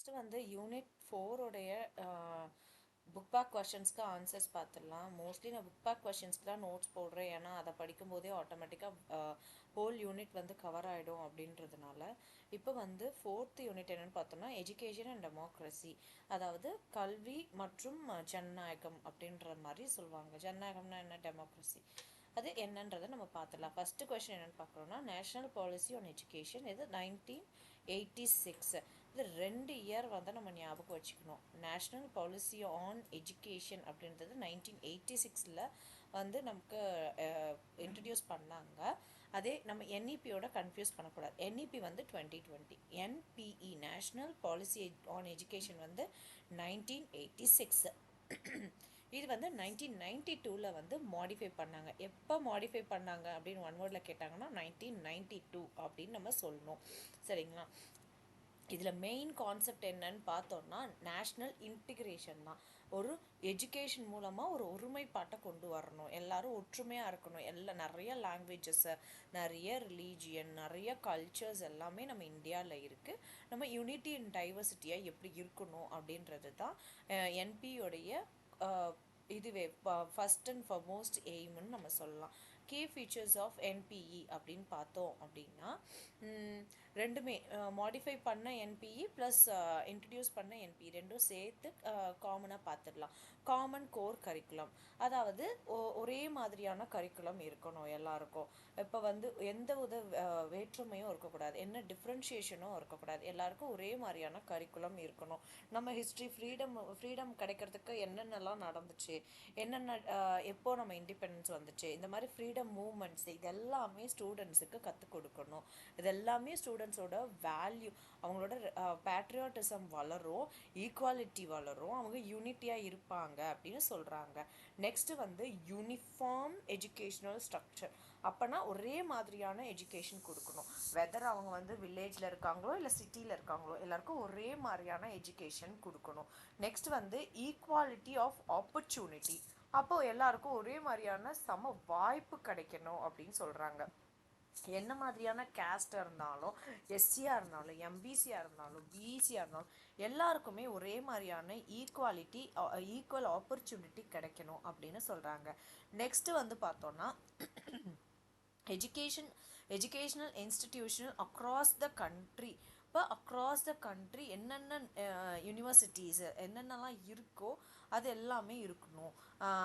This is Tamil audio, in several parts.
நெக்ஸ்ட் வந்து யூனிட் 4 உடைய புக் பேக் கொஷின்ஸ்க்கு ஆன்சர்ஸ் பார்த்துடலாம். மோஸ்ட்லி நான் புக் பேக் கொஷின்ஸ்க்கு தான் நோட்ஸ் போடுறேன், ஏன்னா அதை படிக்கும்போதே ஆட்டோமேட்டிக்காக ஹோல் யூனிட் வந்து கவர் ஆகிடும் அப்படின்றதுனால. இப்போ வந்து 4th யூனிட் என்னென்னு பார்த்தோம்னா எஜுகேஷன் அண்ட் டெமோக்ரஸி, அதாவது கல்வி மற்றும் ஜனநாயகம் அப்படின்ற மாதிரி சொல்லுவாங்க. ஜனநாயகம்னா என்ன, டெமோக்ரஸி அது என்னன்றதை நம்ம பார்த்துடலாம். ஃபர்ஸ்ட் கொஸ்டின் என்னென்னு பார்க்குறோம்னா நேஷனல் பாலிசி ஆன் எஜுகேஷன், இது 1986. இது 2 இயர் வந்து நம்ம ஞாபகம் வச்சுக்கணும். நேஷ்னல் பாலிசி ஆன் எஜுகேஷன் அப்படின்றது 1986 வந்து நமக்கு இன்ட்ரடியூஸ் பண்ணாங்க. அதே நம்ம என்இபியோட கன்ஃபியூஸ் பண்ணக்கூடாது. என்இபி வந்து 2020, NPE national policy on education வந்து 1986. இது வந்து 1992 வந்து மாடிஃபை பண்ணாங்க. எப்போ மாடிஃபை பண்ணாங்க அப்படின்னு ஒன் வேர்டில் கேட்டாங்கன்னா 1992 அப்படின்னு நம்ம சொல்லணும். சரிங்களா? இதில் மெயின் கான்செப்ட் என்னன்னு பார்த்தோம்னா நேஷ்னல் இன்டிகிரேஷன் தான். ஒரு எஜுகேஷன் மூலமாக ஒரு ஒருமைப்பாட்டை கொண்டு வரணும், எல்லாரும் ஒற்றுமையாக இருக்கணும். நிறைய லாங்குவேஜஸை, நிறைய ரிலீஜியன், நிறைய கல்ச்சர்ஸ் எல்லாமே நம்ம இந்தியாவில் இருக்குது. நம்ம யூனிட்டி அண்ட் டைவர்சிட்டியாக எப்படி இருக்கணும் அப்படின்றது தான் என்பியோடைய இதுவே ஃபஸ்ட் அண்ட் ஃபார்மோஸ்ட் எய்ம்னு நம்ம சொல்லலாம். கீ ஃபீச்சர்ஸ் ஆஃப் என்பிஇ அப்படின்னு பார்த்தோம் அப்படின்னா ரெண்டுமே மாடிஃபை பண்ண என்பிஇ ப்ளஸ் இன்ட்ரடியூஸ் பண்ண என்பிஇ ரெண்டும் சேர்த்து காமனாக பார்த்துடலாம். காமன் கோர் கரிக்குலம், அதாவது ஒரே மாதிரியான கரிக்குலம் இருக்கணும் எல்லாருக்கும். இப்போ வந்து எந்த வேற்றுமையும் இருக்கக்கூடாது, என்ன டிஃப்ரென்ஷியேஷனும் இருக்கக்கூடாது, எல்லாருக்கும் ஒரே மாதிரியான கரிக்குலம் இருக்கணும். நம்ம ஹிஸ்ட்ரி ஃப்ரீடம் கிடைக்கிறதுக்கு என்னென்னலாம் நடந்துச்சு, என்னென்ன எப்போ நம்ம இண்டிபெண்டன்ஸ் வந்துச்சு, இந்த மாதிரி ஃப்ரீடம் மூமெண்ட்ஸ் இதெல்லாமே ஸ்டூடெண்ட்ஸுக்கு கற்றுக் கொடுக்கணும். இதெல்லாமே ஸ்டூடெண்ட்ஸோட வேல்யூ, அவங்களோட பேட்ரியாட்டிசம் வளரும், ஈக்குவாலிட்டி வளரும், அவங்க யூனிட்டியாக இருப்பாங்க அப்படின்னு சொல்கிறாங்க. நெக்ஸ்ட் வந்து யூனிஃபார்ம் எஜுகேஷ்னல் ஸ்ட்ரக்சர். அப்போனா ஒரே மாதிரியான எஜுகேஷன் கொடுக்கணும். வெதர் அவங்க வந்து வில்லேஜில் இருக்காங்களோ இல்லை சிட்டியில் இருக்காங்களோ எல்லாருக்கும் ஒரே மாதிரியான எஜுகேஷன் கொடுக்கணும். நெக்ஸ்ட் வந்து ஈக்குவாலிட்டி ஆஃப் ஆப்பர்ச்சுனிட்டி, அப்போது எல்லாருக்கும் ஒரே மாதிரியான சம வாய்ப்பு கிடைக்கணும் அப்படின்னு சொல்கிறாங்க. என்ன மாதிரியான கேஸ்டாக இருந்தாலும், எஸ்சியாக இருந்தாலும், எம்பிசியாக இருந்தாலும், பிசியாக இருந்தாலும் எல்லாருக்குமே ஒரே மாதிரியான ஈக்குவல் ஆப்பர்ச்சுனிட்டி கிடைக்கணும் அப்படின்னு சொல்கிறாங்க. நெக்ஸ்ட் வந்து பார்த்தோன்னா educational institution across the country. இப்போ அக்ராஸ் த கண்ட்ரி என்னென்ன யூனிவர்சிட்டிஸ் என்னென்னலாம் இருக்கோ அது எல்லாமே இருக்கணும்.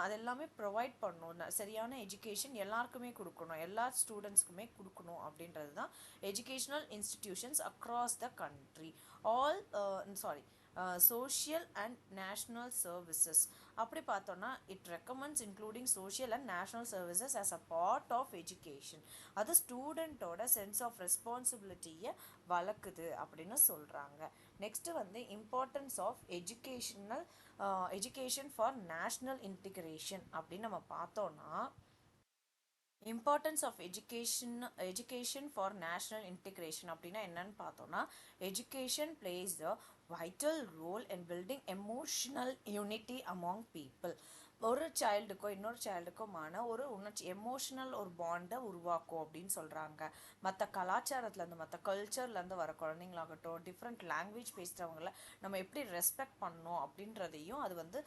அது எல்லாமே ப்ரொவைட் பண்ணணும். சரியான எஜுகேஷன் எல்லாருக்குமே கொடுக்கணும், எல்லா ஸ்டூடெண்ட்ஸ்க்குமே கொடுக்கணும் அப்படின்றது தான் educational institutions across the country. Social and national services அப்படி பார்த்தோன்னா it recommends including social and national services as a part of education. அது ஸ்டூடெண்ட்டோட சென்ஸ் ஆஃப் ரெஸ்பான்சிபிலிட்டியை வளர்க்குது அப்படின்னு சொல்கிறாங்க. நெக்ஸ்ட்டு வந்து importance of education for national integration அப்படின்னு நம்ம பார்த்தோன்னா importance of education for national integration அப்படின்னா என்னன்னு பார்த்தோன்னா education plays the vital role in building emotional unity among people. ஒரு சைல்டுக்கோ இன்னொரு சைல்டுக்குமான ஒரு உணர்ச்சி எமோஷனல் ஒரு பாண்டை உருவாக்கும் அப்படின்னு சொல்கிறாங்க. மற்ற கலாச்சாரத்துலேருந்து மற்ற கல்ச்சர்லேருந்து வர குழந்தைங்களாகட்டும், டிஃப்ரெண்ட் லாங்குவேஜ் பேசுகிறவங்கள நம்ம எப்படி ரெஸ்பெக்ட் பண்ணணும் அப்படின்றதையும் அது வந்து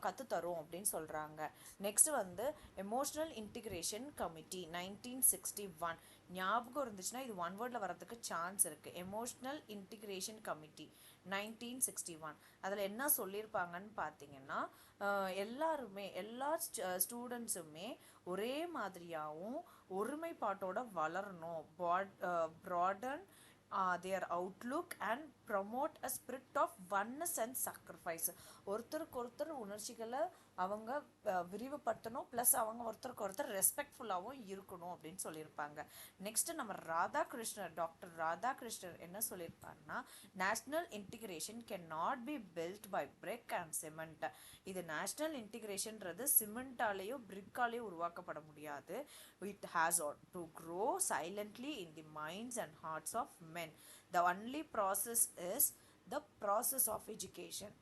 கற்றுத்தரும் அப்படின்னு சொல்கிறாங்க. நெக்ஸ்ட் வந்து எமோஷனல் இன்டிகிரேஷன் கமிட்டி 1961. ஞாபகம் இருந்துச்சுன்னா இது ஒன் வேர்டில் வரதுக்கு சான்ஸ் இருக்குது. Emotional integration committee 1961. அதில் என்ன சொல்லியிருப்பாங்கன்னு பார்த்தீங்கன்னா எல்லாருமே எல்லா ஸ்டூடெண்ட்ஸுமே ஒரே மாதிரியாகவும் ஒருமைப்பாட்டோட வளரணும், broaden their outlook and promote a spirit of oneness and sacrifice. ஒருத்தருக்கு ஒருத்தர் உணர்ச்சிகளை அவங்க விரிவுபடுத்தணும், ப்ளஸ் அவங்க ஒருத்தருக்கு ஒருத்தர் ரெஸ்பெக்ட்ஃபுல்லாகவும் இருக்கணும் அப்படின்னு சொல்லியிருப்பாங்க. நெக்ஸ்ட் நம்ம டாக்டர் ராதாகிருஷ்ணர் என்ன சொல்லியிருப்பாங்கன்னா national integration can not be built by brick and cement. இது நேஷ்னல் இன்டிகிரேஷன்றது சிமெண்டாலேயோ பிரிக்காலேயோ உருவாக்கப்பட முடியாது. It has to grow silently in the minds and hearts of men. The only process is the process of education.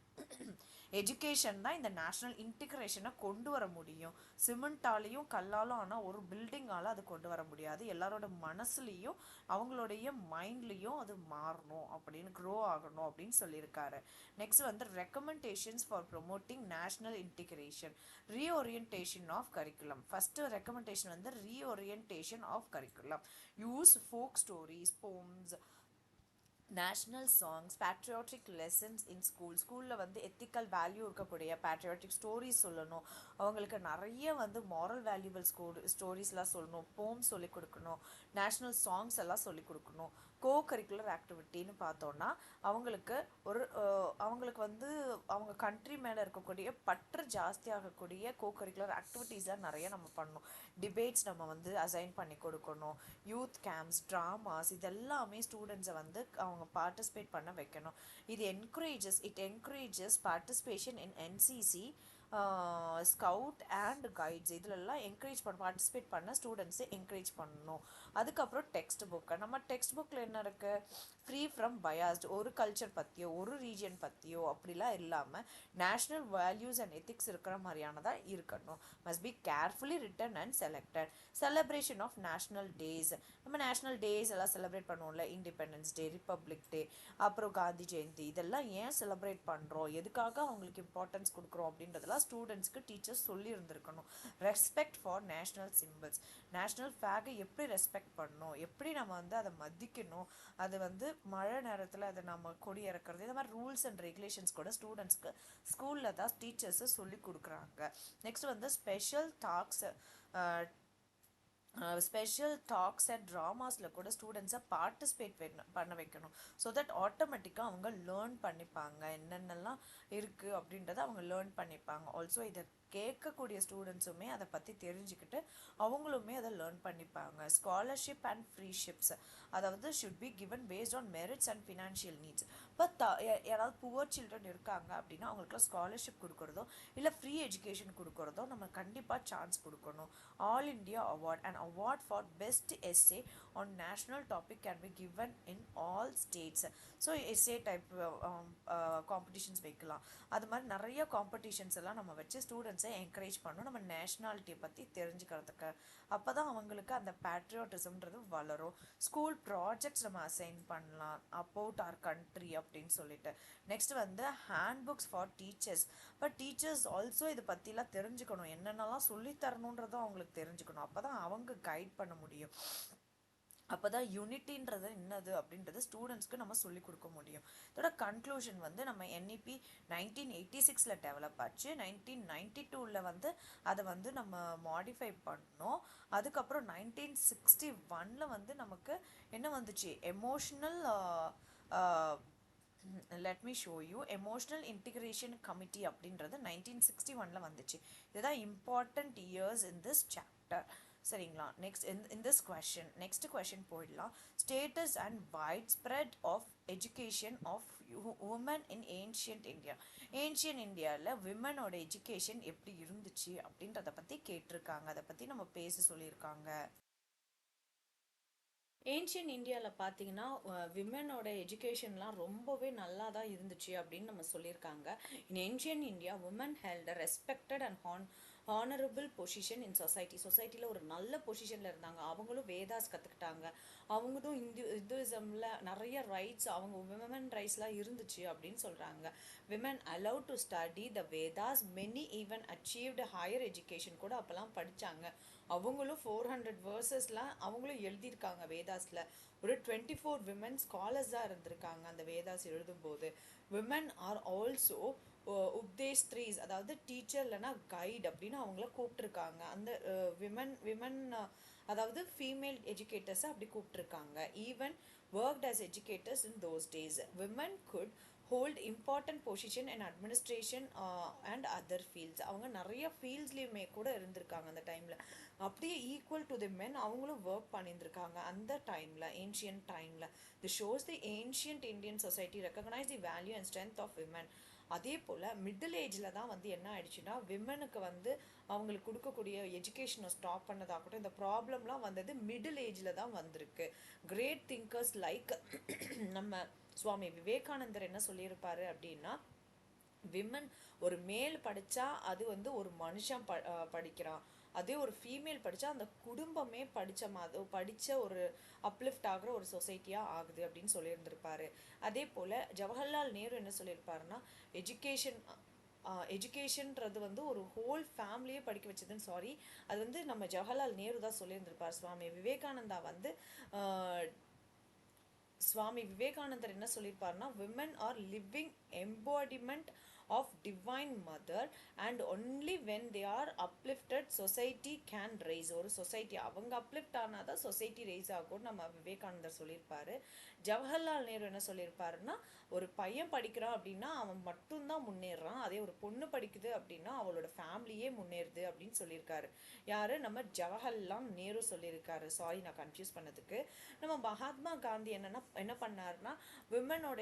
Education தான் இந்த நேஷ்னல் இன்டிகிரேஷனை கொண்டு வர முடியும். சிமெண்டாலையும் கல்லாலும் ஆனால் ஒரு பில்டிங்கால அது கொண்டு வர முடியாது. எல்லாரோட மனசுலேயும் அவங்களுடைய மைண்ட்லேயும் அது மாறணும் அப்படின்னு, க்ரோ ஆகணும் அப்படின்னு சொல்லியிருக்காரு. நெக்ஸ்ட் வந்து recommendations for promoting national integration, reorientation of curriculum. First recommendation வந்து reorientation of curriculum. Use folk stories, poems, national songs, patriotic lessons in ஸ்கூலில் வந்து எத்திக்கல் வேல்யூ இருக்கக்கூடிய பேட்ரியாட்டிக் ஸ்டோரிஸ் சொல்லணும். அவங்களுக்கு நிறைய வந்து மாரல் வேல்யூபிள் ஸ்டோரிஸ்லாம் சொல்லணும். போம்ஸ் சொல்லிக் கொடுக்கணும். நேஷ்னல் சாங்ஸ் எல்லாம் சொல்லிக் கொடுக்கணும். கோ கரிக்குலர் ஆக்டிவிட்டின்னு பார்த்தோன்னா அவங்களுக்கு அவங்களுக்கு வந்து அவங்க கண்ட்ரி மேலே இருக்கக்கூடிய பற்று ஜாஸ்தியாகக்கூடிய கோ கரிக்குலர் ஆக்டிவிட்டீஸ்லாம் நிறைய நம்ம பண்ணணும். டிபேட்ஸ் நம்ம வந்து அசைன் பண்ணி கொடுக்கணும். யூத் கேம்ப்ஸ், ட்ராமாஸ், இதெல்லாமே ஸ்டூடெண்ட்ஸை வந்து அவங்க பார்ட்டிசிபேட் பண்ண வைக்கணும். It encourages participation in NCC, scout and guides. இதிலெல்லாம் பார்ட்டிசிபேட் பண்ண ஸ்டூடெண்ட்ஸை என்கரேஜ் பண்ணணும். அதுக்கப்புறம் டெக்ஸ்ட் புக்கு, நம்ம டெக்ஸ்ட் புக்கில் என்ன இருக்குது, ஃப்ரீ ஃப்ரம் பயாஸ்டு, ஒரு கல்ச்சர் பற்றியோ ஒரு ரீஜன் பற்றியோ அப்படிலாம் இல்லாமல் நேஷ்னல் வேல்யூஸ் அண்ட் எத்திக்ஸ் இருக்கிற மாதிரியானதாக இருக்கணும். Must be carefully written and selected. Celebration of national days, நம்ம நேஷ்னல் டேஸ் எல்லாம் செலிப்ரேட் பண்ணுவோம்ல, இண்டிபெண்டன்ஸ் டே, ரிப்பப்ளிக் டே, அப்புறம் காந்தி ஜெயந்தி, இதெல்லாம் ஏன் செலிப்ரேட் பண்ணுறோம், எதுக்காக அவங்களுக்கு இம்பார்ட்டன்ஸ் கொடுக்குறோம் அப்படின்றதெல்லாம் ஸ்டூடெண்ட்ஸ்க்கு டீச்சர்ஸ் சொல்லி இருந்திருக்கணும். Respect for national symbols, national ஃப்ளாகை எப்படி ரெஸ்பெக்ட் பண்ணணும், எப்படி நம்ம வந்து அதை மதிக்கணும், அது வந்து மழை நேரத்தில் அதை நம்ம கொடி இறக்குறது, இந்த மாதிரி ரூல்ஸ் அண்ட் ரெகுலேஷன்ஸ் கூட ஸ்டூடெண்ட்ஸ்க்கு ஸ்கூலில் தான் டீச்சர்ஸு சொல்லி கொடுக்குறாங்க. நெக்ஸ்ட் வந்து ஸ்பெஷல் டாக்ஸ் அண்ட் ட்ராமாஸில் கூட ஸ்டூடெண்ட்ஸை பார்ட்டிசிபேட் பண்ண வைக்கணும். ஸோ தட் ஆட்டோமேட்டிக்காக அவங்க லேர்ன் பண்ணிப்பாங்க, என்னென்னலாம் இருக்குது அப்படின்றத அவங்க லேர்ன் பண்ணிப்பாங்க. ஆல்சோ இதை கேட்கக்கூடிய ஸ்டூடெண்ட்ஸுமே அதை பற்றி தெரிஞ்சுக்கிட்டு அவங்களுமே அதை லேர்ன் பண்ணிப்பாங்க. ஸ்காலர்ஷிப் அண்ட் ஃப்ரீஷிப்ஸ், அதாவது should be given based on merits and financial needs. இப்போ யாராவது புவர் சில்ட்ரன் இருக்காங்க அப்படின்னா அவங்களுக்குலாம் ஸ்காலர்ஷிப் கொடுக்குறதோ இல்லை ஃப்ரீ எஜுகேஷன் கொடுக்குறதோ நம்ம கண்டிப்பாக சான்ஸ் கொடுக்கணும். All India award, and award for best essay on national topic can be given in all states. So essay type competitions வைக்கலாம். அது மாதிரி நிறைய காம்படிஷன்ஸ் எல்லாம் நம்ம வச்சு ஸ்டூடெண்ட்ஸை என்கரேஜ் பண்ணணும் நம்ம நேஷ்னாலிட்டியை பற்றி தெரிஞ்சுக்கிறதுக்கு. அப்போ தான் அவங்களுக்கு அந்த பேட்ரியாட்டிசம்ன்றது வளரும். ஸ்கூல் ப்ராஜெக்ட்ஸ் நம்ம அசைன் பண்ணலாம் அபவுட் our country அப்படின்னு சொல்லிட்டு. நெக்ஸ்ட் வந்து ஹேண்ட் புக்ஸ் ஃபார் டீச்சர்ஸ். இப்போ டீச்சர்ஸ் ஆல்சோ இதை பற்றிலாம் தெரிஞ்சுக்கணும், என்னென்னலாம் சொல்லித்தரணுன்றதும் அவங்களுக்கு தெரிஞ்சுக்கணும். அப்போ தான் அவங்க கைட் பண்ண முடியும். அப்போ தான் யூனிட்டின்றது என்னது அப்படின்றது ஸ்டூடெண்ட்ஸ்க்கு நம்ம சொல்லிக் கொடுக்க முடியும். இதோட கன்க்ளூஷன் வந்து நம்ம NEP 1986 டெவலப் ஆச்சு. 1992 வந்து அதை வந்து நம்ம மாடிஃபை பண்ணோம். அதுக்கப்புறம் 1961 வந்து நமக்கு என்ன வந்துச்சு, emotional let me show you emotional integration committee அப்படின்றது 1961 வந்துச்சு. இதுதான் important years in this chapter. சரிங்களா? Next in this question, next question போயிடலாம். Status and widespread of education of women in ancient India. Ancient இந்தியாவில் விமனோட எஜுகேஷன் எப்படி இருந்துச்சு அப்படின்றத பற்றி கேட்டிருக்காங்க. அதை பற்றி நம்ம பேச சொல்லியிருக்காங்க. ஏன்ஷியன் இந்தியாவில் பார்த்தீங்கன்னா விமனோட எஜுகேஷன்லாம் ரொம்பவே நல்லா தான் இருந்துச்சு அப்படின்னு நம்ம சொல்லியிருக்காங்க. In ancient India women held a respected and honourable position in சொசைட்டியில் ஒரு நல்ல பொசிஷனில் இருந்தாங்க. அவங்களும் வேதாஸ் கற்றுக்கிட்டாங்க. அவங்களும் இந்துயிசமில் நிறைய ரைட்ஸ், அவங்க விமன் ரைட்ஸ்லாம் இருந்துச்சு அப்படின்னு சொல்கிறாங்க. Women allowed to study the Vedas, many even achieved higher education கூட அப்போல்லாம் படித்தாங்க. அவங்களும் 400 வேர்சஸ்லாம் அவங்களும் எழுதியிருக்காங்க வேதாஸில். ஒரு 24 விமன் ஸ்காலர்ஸாக இருந்திருக்காங்க அந்த வேதாஸ் எழுதும்போது. விமன் ஆர் ஆல்சோ உப்தேஷ்த்ரீஸ், அதாவது டீச்சர் இல்லைனா கைட் அப்படின்னு அவங்கள கூப்பிட்ருக்காங்க. அந்த விமன் அதாவது ஃபீமேல் எஜுகேட்டர்ஸை அப்படி கூப்பிட்ருக்காங்க. Even worked as educators in those days. Women could hold important position and administration and other fields. அவங்க நிறைய ஃபீல்ட்ஸ்லேயுமே கூட இருந்திருக்காங்க அந்த டைமில். அப்படியே ஈக்குவல் டு தி மென் அவங்களும் ஒர்க் பண்ணியிருந்திருக்காங்க அந்த டைமில், ஏன்ஷியன்ட் டைமில். This shows the ancient Indian society recognise the value and strength of women. அதே போல் மிடில் ஏஜில் தான் வந்து என்ன ஆயிடுச்சுன்னா விமனுக்கு வந்து அவங்களுக்கு கொடுக்கக்கூடிய எஜுகேஷனை ஸ்டாப் பண்ணதாகட்டும், இந்த ப்ராப்ளம்லாம் வந்தது மிடில் ஏஜில் தான் வந்திருக்கு. கிரேட் திங்கர்ஸ் லைக் நம்ம சுவாமி விவேகானந்தர் என்ன சொல்லியிருப்பாரு அப்படின்னா, விமன் ஒரு மேல் படித்தா அது வந்து ஒரு மனுஷன் படிக்கிறான், அதே ஒரு ஃபீமேல் படித்தா அந்த குடும்பமே படித்த ஒரு அப்லிஃப்ட் ஆகிற ஒரு சொசைட்டியாக ஆகுது அப்படின்னு சொல்லியிருந்திருப்பாரு. அதே போல் ஜவஹர்லால் நேரு என்ன சொல்லியிருப்பாருன்னா, எஜுகேஷன் எஜுகேஷன்றது வந்து ஒரு ஹோல் ஃபேமிலியே படிக்க வச்சதுன்னு, சாரி, அது வந்து நம்ம ஜவஹர்லால் நேரு தான் சொல்லியிருந்திருப்பார். சுவாமி விவேகானந்தா வந்து சுவாமி விவேகானந்தர் என்ன சொல்லியிருப்பாருன்னா, women are living embodiment of divine mother and only when they are uplifted society can rise. ஒரு சொசைட்டி அவங்க அப்லிஃப்ட் ஆனால் தான் சொசைட்டி ரைஸ் ஆகும்னு நம்ம விவேகானந்தர் சொல்லியிருப்பாரு. ஜவஹர்லால் நேரு என்ன சொல்லியிருப்பாருன்னா, ஒரு பையன் படிக்கிறான் அப்படின்னா அவன் மட்டும்தான் முன்னேறான், அதே ஒரு பொண்ணு படிக்குது அப்படின்னா அவளோட ஃபேமிலியே முன்னேறுது அப்படின்னு சொல்லியிருக்காரு. யாரு? நம்ம ஜவஹர்லால் நேரு சொல்லியிருக்காரு. சாரி, நான் கன்ஃபியூஸ் பண்ணதுக்கு. நம்ம மகாத்மா காந்தி என்ன பண்ணாருன்னா, விமனோட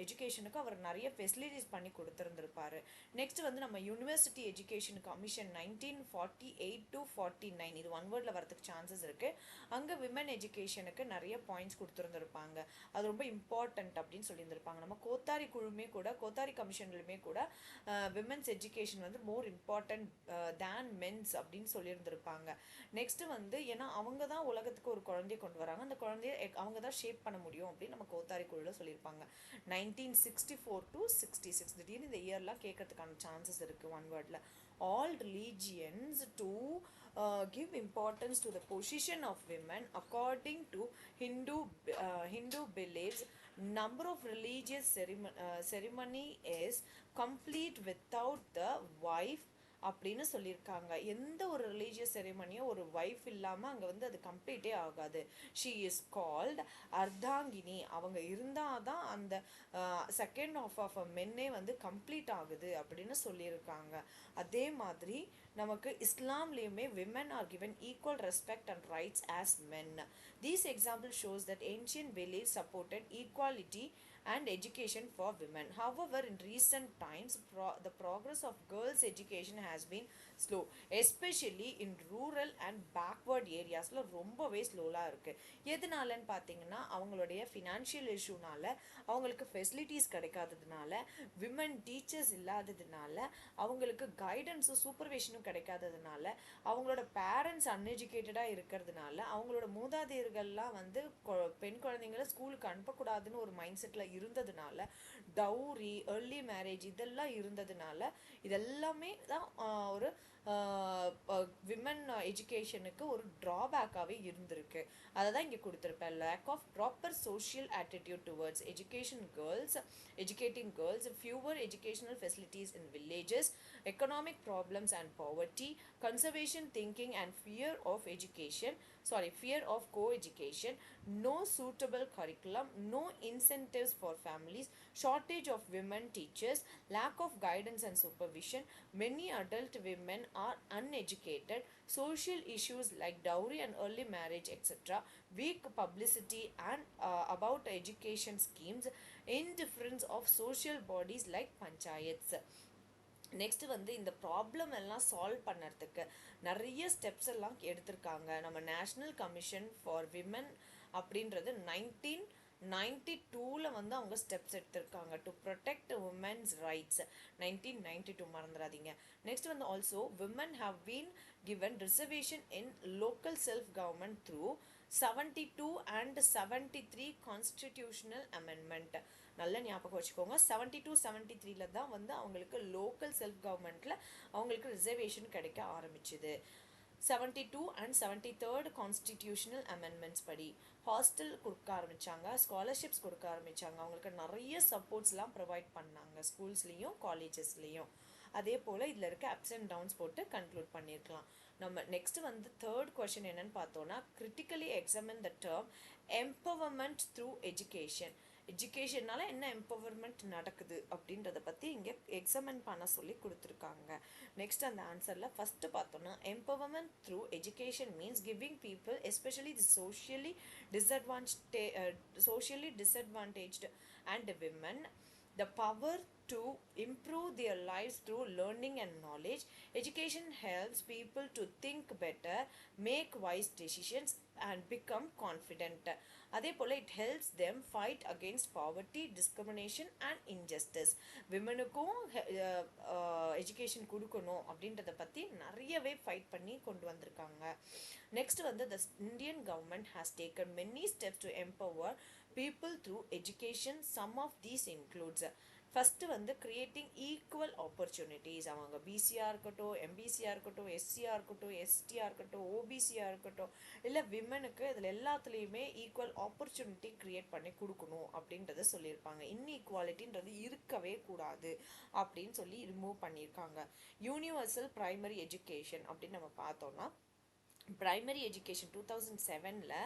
எஜுகேஷனுக்கு அவர் நிறைய ஃபெசிலிட்டிஸ் பண்ணி கொடுத்துருந்துருப்பாரு. நெக்ஸ்ட் வந்து நம்ம யூனிவர்சிட்டி எஜுகேஷன் கமிஷன் 1948 to 49, இது ஒன் வேர்டில் வரதுக்கு சான்சஸ் இருக்குது. அங்கே விமன் எஜுகேஷனுக்கு நிறைய பாயிண்ட்ஸ் கொடுத்துருந்துருப்பாங்க, அது ரொம்ப இம்பார்ட்டன்ட் அப்படின்னு சொல்லியிருந்திருப்பாங்க. நம்ம கோத்தாரி கமிஷன்லையுமே கூட விமென்ஸ் எஜுகேஷன் வந்து மோர் இம்பார்ட்டன்ட் தேன் மென்ஸ் அப்படின்னு சொல்லியிருந்திருப்பாங்க. நெக்ஸ்ட் வந்து ஏன்னா அவங்க தான் உலகத்துக்கு ஒரு குழந்தைய கொண்டு வராங்க, அந்த குழந்தைய அவங்க தான் ஷேப் பண்ண முடியும் அப்படின்னு நம்ம கோத்தாரி குழுவில் சொல்லியிருப்பாங்க. 1964 to 66, திடீர்னு இந்த இயர்லாம் கேட்கறதுக்கான சான்சஸ் இருக்குது ஒன் வேர்டில். All religions to give importance to the position of women according to Hindu beliefs. Number of religious ceremony is complete without the wife அப்படின்னு சொல்லியிருக்காங்க. எந்த ஒரு ரிலீஜியஸ் செரிமனியோ ஒரு ஒய்ஃப் இல்லாமல் அங்கே வந்து அது கம்ப்ளீட்டே ஆகாது. She is called ardhangini. அவங்க இருந்தால் தான் அந்த செகண்ட் ஆஃப் அ மென்னே வந்து கம்ப்ளீட் ஆகுது அப்படின்னு சொல்லியிருக்காங்க. அதே மாதிரி நமக்கு இஸ்லாம்லேயுமே women are given equal respect and rights as men. These example shows that ancient belief supported equality and education for women. However, in recent times, the progress of girls' education has been slow, especially in rural and backward areas. ரொம்பவே ஸ்லோலாக இருக்குது. எதனாலன்னு பார்த்தீங்கன்னா, அவங்களுடைய ஃபினான்ஷியல் இஷ்யூனால, அவங்களுக்கு ஃபெசிலிட்டிஸ் கிடைக்காததுனால, விமன் டீச்சர்ஸ் இல்லாததுனால, அவங்களுக்கு கைடன்ஸும் சூப்பர்விஷனும் கிடைக்காததுனால, அவங்களோட பேரண்ட்ஸ் அன்எஜுகேட்டடாக இருக்கிறதுனால, அவங்களோட மூதாதையர்கள்லாம் வந்து பெண் குழந்தைங்களை ஸ்கூலுக்கு அனுப்பக்கூடாதுன்னு ஒரு மைண்ட் செட்டில் இருந்ததுனால, டவுரி, ஏர்லி மேரேஜ் இதெல்லாம் இருந்ததுனால, இதெல்லாமே தான் ஒரு விமன் எஜுகேஷனுக்கு ஒரு ட்ராபேக்காகவே இருந்திருக்கு. அதை தான் இங்கே கொடுத்துருப்பேன். Lack of proper social attitude towards educating girls, fewer educational facilities in villages, economic problems and poverty, conservation thinking and fear of co-education, no suitable curriculum, no incentives for families, shortage of women teachers, lack of guidance and supervision, many adult women are uneducated, social issues like dowry and early marriage, etc., weak publicity and about education schemes, indifference of social bodies like panchayats. Next வந்து இந்த ப்ராப்ளம் எல்லாம் சால்வ் பண்ணுறதுக்கு நிறைய ஸ்டெப்ஸ் எல்லாம் எடுத்திருக்காங்க. நம்ம நேஷ்னல் கமிஷன் ஃபார் விமன் அப்படின்றது 1992 வந்து அவங்க ஸ்டெப்ஸ் எடுத்திருக்காங்க டு ப்ரொடெக்ட் உமன்ஸ் ரைட்ஸ். 1992 மறந்துடாதீங்க. நெக்ஸ்ட் வந்து also women have been given reservation in local self-government through 72 and 73 constitutional amendment. நல்ல ஞாபகம் வச்சுக்கோங்க. 72, 73 தான் வந்து அவங்களுக்கு லோக்கல் செல்ஃப் கவர்மெண்ட்டில் அவங்களுக்கு ரிசர்வேஷன் கிடைக்க ஆரம்பிச்சுது. 72 and 73rd கான்ஸ்டிடியூஷனல் அமெண்ட்மெண்ட்ஸ் படி ஹாஸ்டல் கொடுக்க ஆரம்பித்தாங்க, ஸ்காலர்ஷிப்ஸ் கொடுக்க ஆரம்பித்தாங்க, அவங்களுக்கு நிறைய சப்போர்ட்ஸ்லாம் ப்ரொவைட் பண்ணாங்க ஸ்கூல்ஸ்லேயும் காலேஜஸ்லேயும். அதே போல் இதில் இருக்க அப்ஸ் அண்ட் டவுன்ஸ் போட்டு கன்க்ளூட் பண்ணியிருக்கலாம். நம்ம நெக்ஸ்ட் வந்து தேர்ட் கொஷின் என்னன்னு பார்த்தோன்னா, critically examine the term empowerment through education. எஜுகேஷன்னால என்ன எம்பவர்மெண்ட் நடக்குது அப்படின்றத பற்றி இங்கே எக்ஸாமின் பண்ண சொல்லி கொடுத்துருக்காங்க. நெக்ஸ்ட் அந்த ஆன்சரில் ஃபஸ்ட்டு பார்த்தோன்னா, empowerment through education means giving people especially the socially disadvantaged and women the power to improve their lives through learning and knowledge. Education helps people to think better, make wise decisions, and become confident. அதே போல் it helps them fight against poverty, discrimination and injustice. விமனுக்கும் எஜுகேஷன் கொடுக்கணும் அப்படின்றத பற்றி நிறையவே ஃபைட் பண்ணி கொண்டு வந்திருக்காங்க. நெக்ஸ்ட் வந்து the Indian government has taken many steps to empower people through education. Some of these includes first வந்து கிரியேட்டிங் ஈக்குவல் ஆப்பர்ச்சுனிட்டிஸ். அவங்க பிசியாக இருக்கட்டும், எம்பிசியாக இருக்கட்டும், எஸ்சியாக இருக்கட்டும், எஸ்டியாக இருக்கட்டும், ஓபிசியாக இருக்கட்டும், இல்லை விமனுக்கு இதில் எல்லாத்துலேயுமே ஈக்குவல் ஆப்பர்ச்சுனிட்டி க்ரியேட் பண்ணி கொடுக்கணும் அப்படின்றத சொல்லியிருப்பாங்க. இன்இக்வாலிட்டின்றது இருக்கவே கூடாது அப்படின்னு சொல்லி ரிமூவ் பண்ணியிருக்காங்க. யூனிவர்சல் ப்ரைமரி எஜுகேஷன் அப்படின்னு நம்ம பார்த்தோம்னா, ப்ரைமரி எஜுகேஷன் 2007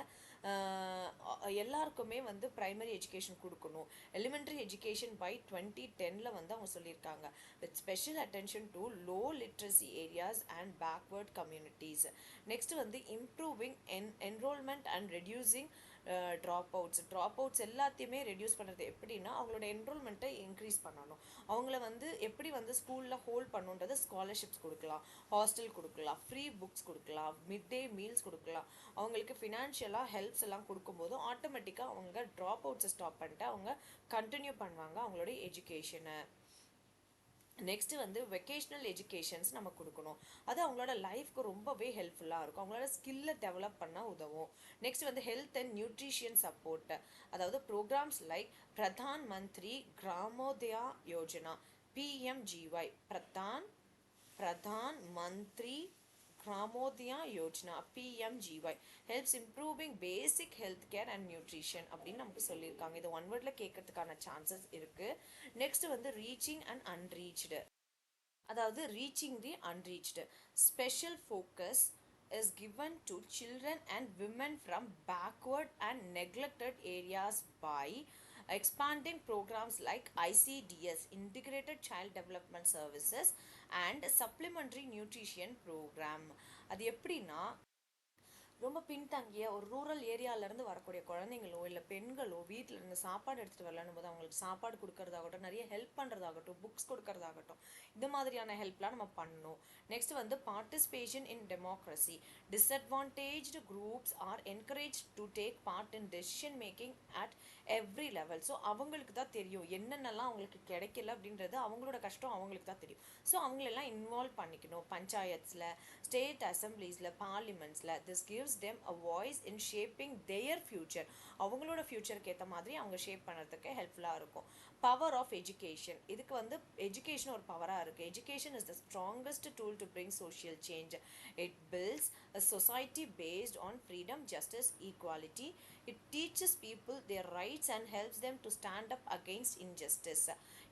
எல்லாருக்குமே வந்து ப்ரைமரி எஜுகேஷன் கொடுக்கணும். எலிமெண்ட்ரி எஜுகேஷன் பை 2010 வந்து அவங்க சொல்லியிருக்காங்க, with special attention to low literacy areas and backward communities. Next வந்து improving enrolment and reducing dropouts எல்லாத்தையுமே ரெடியூஸ் பண்ணுறது எப்படின்னா, அவங்களோட என்ரோல்மெண்ட்டை இன்க்ரீஸ் பண்ணணும். அவங்கள வந்து எப்படி வந்து ஸ்கூலில் ஹோல்ட் பண்ணுன்றது ஸ்காலர்ஷிப்ஸ் கொடுக்கலாம், ஹாஸ்டல் கொடுக்கலாம், ஃப்ரீ புக்ஸ் கொடுக்கலாம், மிட் டே மீல்ஸ் கொடுக்கலாம். அவங்களுக்கு ஃபினான்ஷியலாக ஹெல்ப்ஸ் எல்லாம் கொடுக்கும்போது ஆட்டோமேட்டிக்காக அவங்க ட்ராப் அவுட்ஸை ஸ்டாப் பண்ணிட்டு அவங்க கண்டினியூ பண்ணுவாங்க அவங்களோட எஜுகேஷனை. நெக்ஸ்ட்டு வந்து வெக்கேஷ்னல் எஜுகேஷன்ஸ் நம்ம கொடுக்கணும். அது அவங்களோட லைஃப்க்கு ரொம்பவே ஹெல்ப்ஃபுல்லாக இருக்கும், அவங்களோட ஸ்கில்லை டெவலப் பண்ண உதவும். நெக்ஸ்ட் வந்து ஹெல்த் அண்ட் நியூட்ரிஷியன் சப்போர்ட், அதாவது programs like Pradhan Mantri கிராமோதயா Yojana, பிஎம்ஜிஒய், Pradhan Mantri கிராமோதயா Yojana, PMGY, helps improving basic health care and nutrition அப்படின்னு நமக்கு சொல்லியிருக்காங்க. இது ஒன் வேர்டில் கேட்கறதுக்கான சான்சஸ் இருக்குது. நெக்ஸ்ட் வந்து ரீச்சிங் அண்ட் அன்ரீச்டு, அதாவது reaching the unreached. Special focus is given to children and women from backward and neglected areas by expanding programs like ICDS, Integrated Child Development Services, and Supplementary Nutrition Program. அது எப்படின்னா, ரொம்ப பின்தங்கிய ஒரு ரூரல் ஏரியாவிலேருந்து வரக்கூடிய குழந்தைங்களோ இல்லை பெண்களோ வீட்டில் இருந்து சாப்பாடு எடுத்துகிட்டு வரலான்னு போது அவங்களுக்கு சாப்பாடு கொடுக்கறதாகட்டும், நிறைய ஹெல்ப் பண்ணுறதாகட்டும், புக்ஸ் கொடுக்கறதாகட்டும், இந்த மாதிரியான ஹெல்ப்லாம் நம்ம பண்ணணும். நெக்ஸ்ட் வந்து participation in democracy. Disadvantaged groups are encourage to take part in decision making at every level. So அவங்களுக்கு தான் தெரியும் என்னென்னலாம் அவங்களுக்கு கிடைக்கல அப்படின்றது, அவங்களோட கஷ்டம் அவங்களுக்கு தான் தெரியும். ஸோ அவங்களெல்லாம் இன்வால்வ் பண்ணிக்கணும். பஞ்சாயத்ஸில், ஸ்டேட் அசம்பிளிஸில், பார்லிமெண்ட்ஸில். This gives them a voice in shaping their future. அவங்களோட ஃபியூச்சருக்கு ஏற்ற மாதிரி அவங்க ஷேப் பண்ணுறதுக்கு ஹெல்ப்ஃபுல்லாக இருக்கும். பவர் ஆஃப் எஜுகேஷன், இதுக்கு வந்து எஜுகேஷன் ஒரு பவராக இருக்குது. Education is the strongest tool to bring social change. It builds a society based on freedom, justice, equality. It teaches people their rights and helps them to stand up against injustice.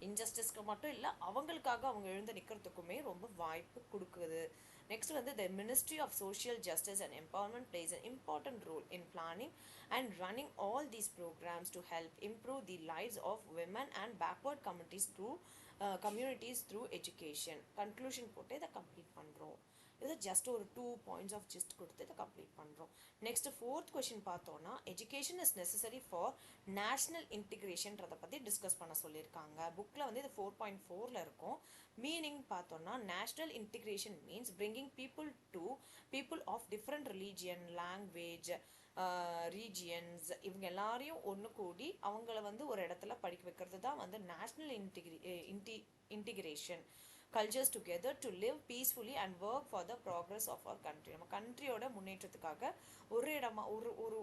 இன்ஜஸ்டிஸ்க்கு மட்டும் இல்லை, அவங்களுக்காக அவங்க எழுந்து நிற்கிறதுக்குமே ரொம்ப வாய்ப்பு கொடுக்குது. நெக்ஸ்ட் வந்து the Ministry of Social Justice and Empowerment plays an important role in planning and running all these programs to help improve the lives of women and backward communities through education. Conclusion போட்டு இதை கம்ப்ளீட் பண்ணுறோம். இது ஜஸ்ட் ஒரு 2 points ஆஃப் ஜிஸ்ட் கொடுத்து இதை கம்ப்ளீட் பண்ணுறோம். நெக்ஸ்ட் 4th கொஷின் பார்த்தோன்னா, education is necessary for national இன்டிகிரேஷன்றதை பற்றி டிஸ்கஸ் பண்ண சொல்லியிருக்காங்க. புக்கில் வந்து இது 4.4 இருக்கும். மீனிங் பார்த்தோன்னா, national integration means bringing people of different religion, language, regions, இவங்க எல்லாரையும் ஒன்று கூடி அவங்கள வந்து ஒரு இடத்துல படிக்க வைக்கிறது தான் வந்து national integration. Cultures together to live peacefully and work for the progress of our country. நம்ம கண்ட்ரியோட முன்னேற்றத்துக்காக ஒரு இடமா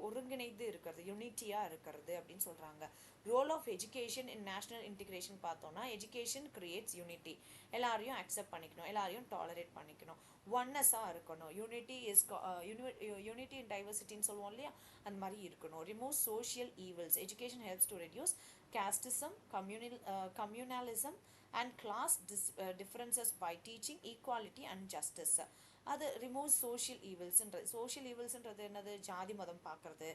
ஒருங்கிணைந்து இருக்கிறது, யூனிட்டியாக இருக்கிறது அப்படின்னு சொல்கிறாங்க. Role of education in national integration பார்த்தோன்னா, எஜுகேஷன் கிரியேட்ஸ் யூனிட்டி. எல்லாரையும் அக்செப்ட் பண்ணிக்கணும், எல்லாரையும் டாலரேட் பண்ணிக்கணும், ஒன்னஸாக இருக்கணும். யூனிட்டி இன் டைவர்சிட்டின்னு சொல்லுவோம் இல்லையா, அந்த மாதிரி இருக்கணும். Remove social evils. Education helps to reduce casteism, communalism and class differences by teaching equality and justice. அது ரிமூவ் சோஷியல் ஈவில்ஸ்ன்றது. சோஷியல் ஈவில்ஸ்ன்றது என்னது? ஜாதி மதம் பார்க்குறது,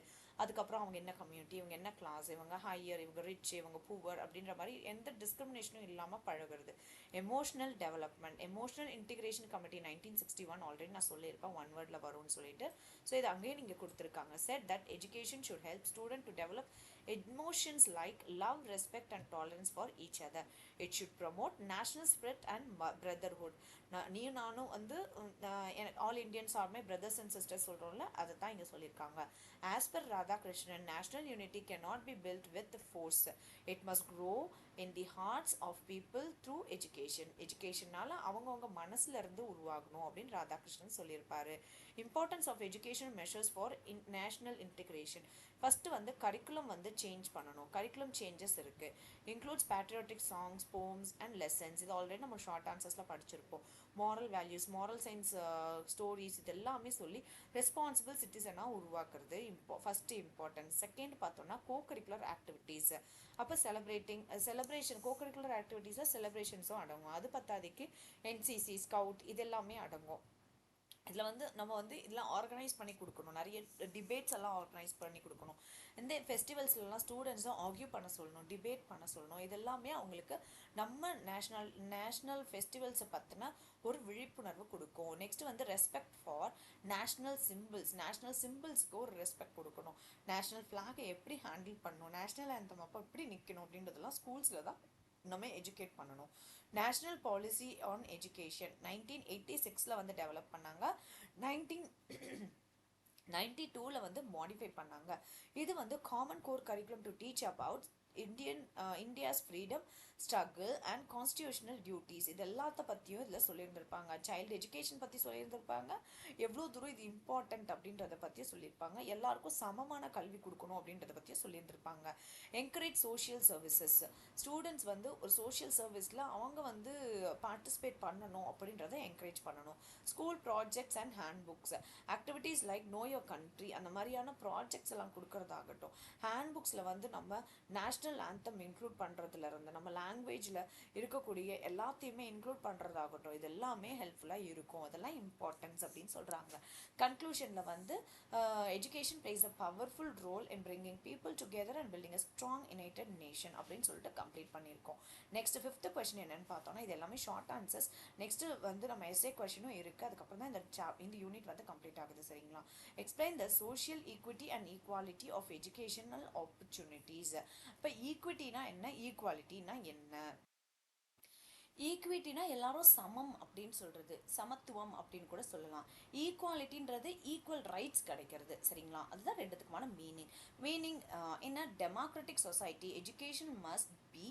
அதுக்கப்புறம் அவங்க என்ன கம்யூனிட்டி, இவங்க என்ன கிளாஸ், இவங்க ஹையர், இவங்க ரிச், இவங்க புவர் அப்படின்ற மாதிரி எந்த டிஸ்கிரிமினேஷனும் இல்லாமல் பழகுறது. Emotional development, emotional integration committee 1961 already நான் சொல்லியிருப்பேன், ஒன் வேர்டில் வரும்னு சொல்லிட்டு. ஸோ இது அங்கேயே நீங்கள் கொடுத்துருக்காங்க. Set that education should help student to develop emotions like love, respect and tolerance for each other. It should promote national spirit and brotherhood. நீ நானும் வந்து all Indians are my brothers and sisters சொல்கிறோம்ல, அதை தான் இங்கே சொல்லியிருக்காங்க. As per Radhakrishnan, national unity cannot be built with force. It must grow in the hearts of people through education. எஜுகேஷனால அவங்கவுங்க மனசுல இருந்து உருவாகணும் அப்படின்னு ராதாகிருஷ்ணன் சொல்லியிருப்பாரு. Importance of education measures for national integration. First வந்து கரிக்குலம் வந்து சேஞ்ச் பண்ணணும். கரிக்குலம் சேஞ்சஸ் இருக்கு. Includes patriotic songs, poems and lessons. இது ஆல்ரெடி நம்ம ஷார்ட் ஆன்சர்ஸ்ல படிச்சிருப்போம். Moral values, moral science stories, இது எல்லாமே சொல்லி ரெஸ்பான்சிபிள் சிட்டிசனாக உருவாக்குறது ஃபர்ஸ்ட் இம்பார்ட்டன்ஸ். செகண்ட் பார்த்தோம்னா கோ கரிக்குலர் ஆக்டிவிட்டீஸ். அப்போ செலிப்ரேஷன் கோ கரிக்குலர் ஆக்டிவிட்டீஸில் செலிப்ரேஷன்ஸும் அடங்கும். அது பத்தாதிக்கு என்சிசி, ஸ்கவுட் இது எல்லாமே அடங்கும். இதில் வந்து நம்ம வந்து இதெல்லாம் ஆர்கனைஸ் பண்ணி கொடுக்கணும். நிறைய டிபேட்ஸ் எல்லாம் ஆர்கனைஸ் பண்ணி கொடுக்கணும். இந்த ஃபெஸ்டிவல்ஸ்லாம் ஸ்டூடெண்ட்ஸும் ஆர்கியூ பண்ண சொல்லணும், டிபேட் பண்ண சொல்லணும். இதெல்லாமே அவங்களுக்கு நம்ம நேஷ்னல் ஃபெஸ்டிவல்ஸை பற்றின ஒரு விழிப்புணர்வு கொடுக்கும். நெக்ஸ்ட் வந்து ரெஸ்பெக்ட் ஃபார் நேஷ்னல் சிம்பிள்ஸ்க்கு ஒரு ரெஸ்பெக்ட் கொடுக்கணும். நேஷ்னல் ஃப்ளாகை எப்படி ஹேண்டில் பண்ணணும், நேஷ்னல் ஆந்தம் அப்போ எப்படி நிற்கணும் அப்படின்றதெல்லாம் ஸ்கூல்ஸில் தான் நம்ம எஜுகேட் பண்ணணும். நேஷ்னல் பாலிசி ஆன் எஜுகேஷன் 1986 வந்து டெவலப் பண்ணாங்க. 1992 வந்து மாடிஃபை பண்ணாங்க. இது வந்து common core curriculum to teach about India's freedom struggle and constitutional duties. இது எல்லாத்த பற்றியும் இதில் சொல்லியிருந்திருப்பாங்க. சைல்டு எஜுகேஷன் பற்றி சொல்லியிருந்திருப்பாங்க, எவ்வளோ தூரம் இது இம்பார்ட்டன்ட் அப்படின்றத பற்றியும் சொல்லியிருப்பாங்க. எல்லாருக்கும் சமமான கல்வி கொடுக்கணும் அப்படின்றத பற்றியும் சொல்லியிருந்திருப்பாங்க. Encourage social services. ஸ்டூடெண்ட்ஸ் வந்து ஒரு சோஷியல் சர்வீஸில் அவங்க வந்து பார்ட்டிசிபேட் பண்ணணும் அப்படின்றத என்கரேஜ் பண்ணணும். School projects and hand books, activities like know your country, அந்த மாதிரியான ப்ராஜெக்ட்ஸ் எல்லாம் கொடுக்கறதாகட்டும். ஹேண்ட் புக்ஸில் வந்து நம்ம நேஷ்னல் ஆந்தம் இன்க்ளூட் பண்ணுறதுல இருந்து நம்ம லாங்குவேஜில் இருக்கக்கூடிய எல்லாத்தையுமே இன்க்ளூட் பண்ணுறதாகட்டும், இது எல்லாமே ஹெல்ப்ஃபுல்லாக இருக்கும். அதெல்லாம் இம்பார்ட்டன்ஸ் அப்படின்னு சொல்கிறாங்க. கன்க்ளூஷனில் வந்து education plays a powerful role in bringing people together and building a strong united nation அப்படின்னு சொல்லிட்டு கம்ப்ளீட் பண்ணியிருக்கோம். நெக்ஸ்ட் 5th கொஸ்டின் என்னன்னு பார்த்தோம்னா, இது எல்லாமே ஷார்ட் ஆன்சர்ஸ். நெக்ஸ்ட் வந்து நம்ம எஸ்ஏ கொஸ்டினும் இருக்குது. அதுக்கப்புறம் தான் இந்த யூனிட் வந்து கம்ப்ளீட் ஆகுது. சரிங்களா? Explain the social equity and equality of educational opportunities. இப்போ ஈக்விட்டினா என்ன, ஈக்குவாலிட்டினா என்ன? ஈக்விட்டினா எல்லாரும் சமம் அப்படின்னு சொல்றது, சமத்துவம் அப்படின்னு கூட சொல்லலாம். ஈக்குவாலிட்டின்றது ஈக்குவல் ரைட்ஸ் கிடைக்கிறது. சரிங்களா? அதுதான் ரெண்டுத்துக்குமான meaning. In a democratic society education must be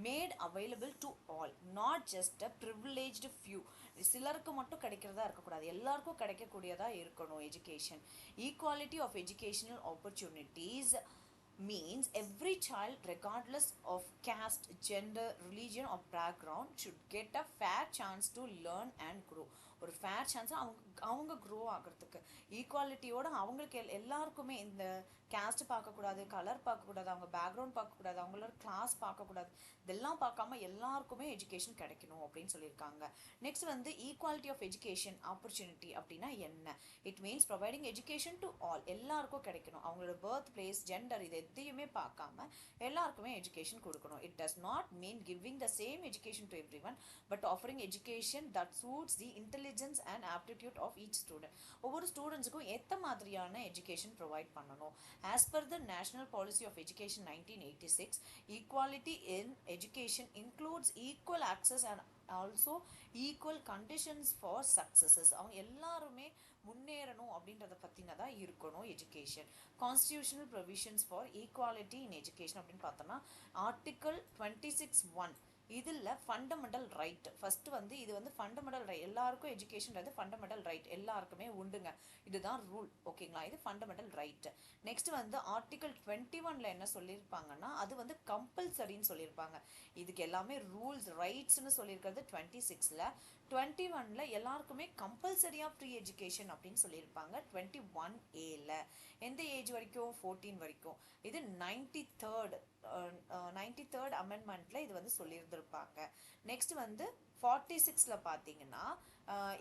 made available to all, not just a privileged few. சிலருக்கு மட்டும் கிடைக்கிறதா இருக்கக்கூடாது, எல்லாருக்கும் கிடைக்கக்கூடியதா இருக்கணும் education. Equality of educational opportunities means every child regardless of caste, gender, religion or background should get a fair chance to learn and grow. ஒரு ஃபேர் சான்ஸ் அவங்க க்ரோ ஆகிறதுக்கு. ஈக்குவாலிட்டியோட அவங்களுக்கு எல்லாருக்குமே இந்த கேஸ்ட் பார்க்கக்கூடாது, கலர் பார்க்கக்கூடாது, அவங்க பேக்ரவுண்ட் பார்க்கக்கூடாது, அவங்களோட கிளாஸ் பார்க்கக்கூடாது, இதெல்லாம் பார்க்காம எல்லாருக்குமே எஜுகேஷன் கிடைக்கணும் அப்படின்னு சொல்லியிருக்காங்க. நெக்ஸ்ட் வந்து ஈக்குவாலிட்டி ஆஃப் எஜுகேஷன் ஆப்பர்ச்சுனிட்டி அப்படின்னா என்ன? It means providing education to all, எல்லாருக்கும் கிடைக்கணும். அவங்களோட பர்த் பிளேஸ், ஜெண்டர் இது எதையுமே பார்க்காம எல்லாருக்குமே எஜுகேஷன் கொடுக்கணும். It does not mean giving the same education to every one, but offering education that suits the intelligence and aptitude of each student. ஒவ்வொரு ஸ்டூடெண்ட்ஸுக்கும் ஏற்ற மாதிரியான எஜுகேஷன் ப்ரொவைட் பண்ணணும். As per the National Policy of Education 1986, equality in education includes equal access and also equal conditions for successes. அவங்க எல்லாருமே முன்னேறணும் அப்படின்றத பற்றினதான் இருக்கணும் education. Constitutional provisions for equality in education அப்படின்னு பார்த்தோம்னா ஆர்டிக்கல் 26(1) இதில் ஃபண்டமெண்டல் ரைட் ஃபர்ஸ்ட் வந்து இது வந்து ஃபண்டமெண்டல் ரைட், எல்லாருக்கும் எஜுகேஷன்றது ஃபண்டமெண்டல் ரைட், எல்லாருக்குமே உண்டுங்க, இதுதான் ரூல். ஓகேங்களா? இது ஃபண்டமெண்டல் ரைட். நெக்ஸ்ட் வந்து ஆர்டிகல் 21 என்ன சொல்லியிருப்பாங்கன்னா, அது வந்து கம்பல்சரின்னு சொல்லியிருப்பாங்க. இதுக்கு எல்லாமே ரூல்ஸ் ரைட்ஸ்னு சொல்லியிருக்கிறது 26. 21 எல்லாருக்குமே கம்பல்சரியாக ஃப்ரீ எஜுகேஷன் அப்படின்னு சொல்லியிருப்பாங்க 21A. எந்த ஏஜ் வரைக்கும்? 14 வரைக்கும். இது 93rd 93rd அமெண்ட்மெண்ட்டில் இது வந்து சொல்லியிருந்திருப்பாங்க. நெக்ஸ்ட் வந்து 46ல் பார்த்தீங்கன்னா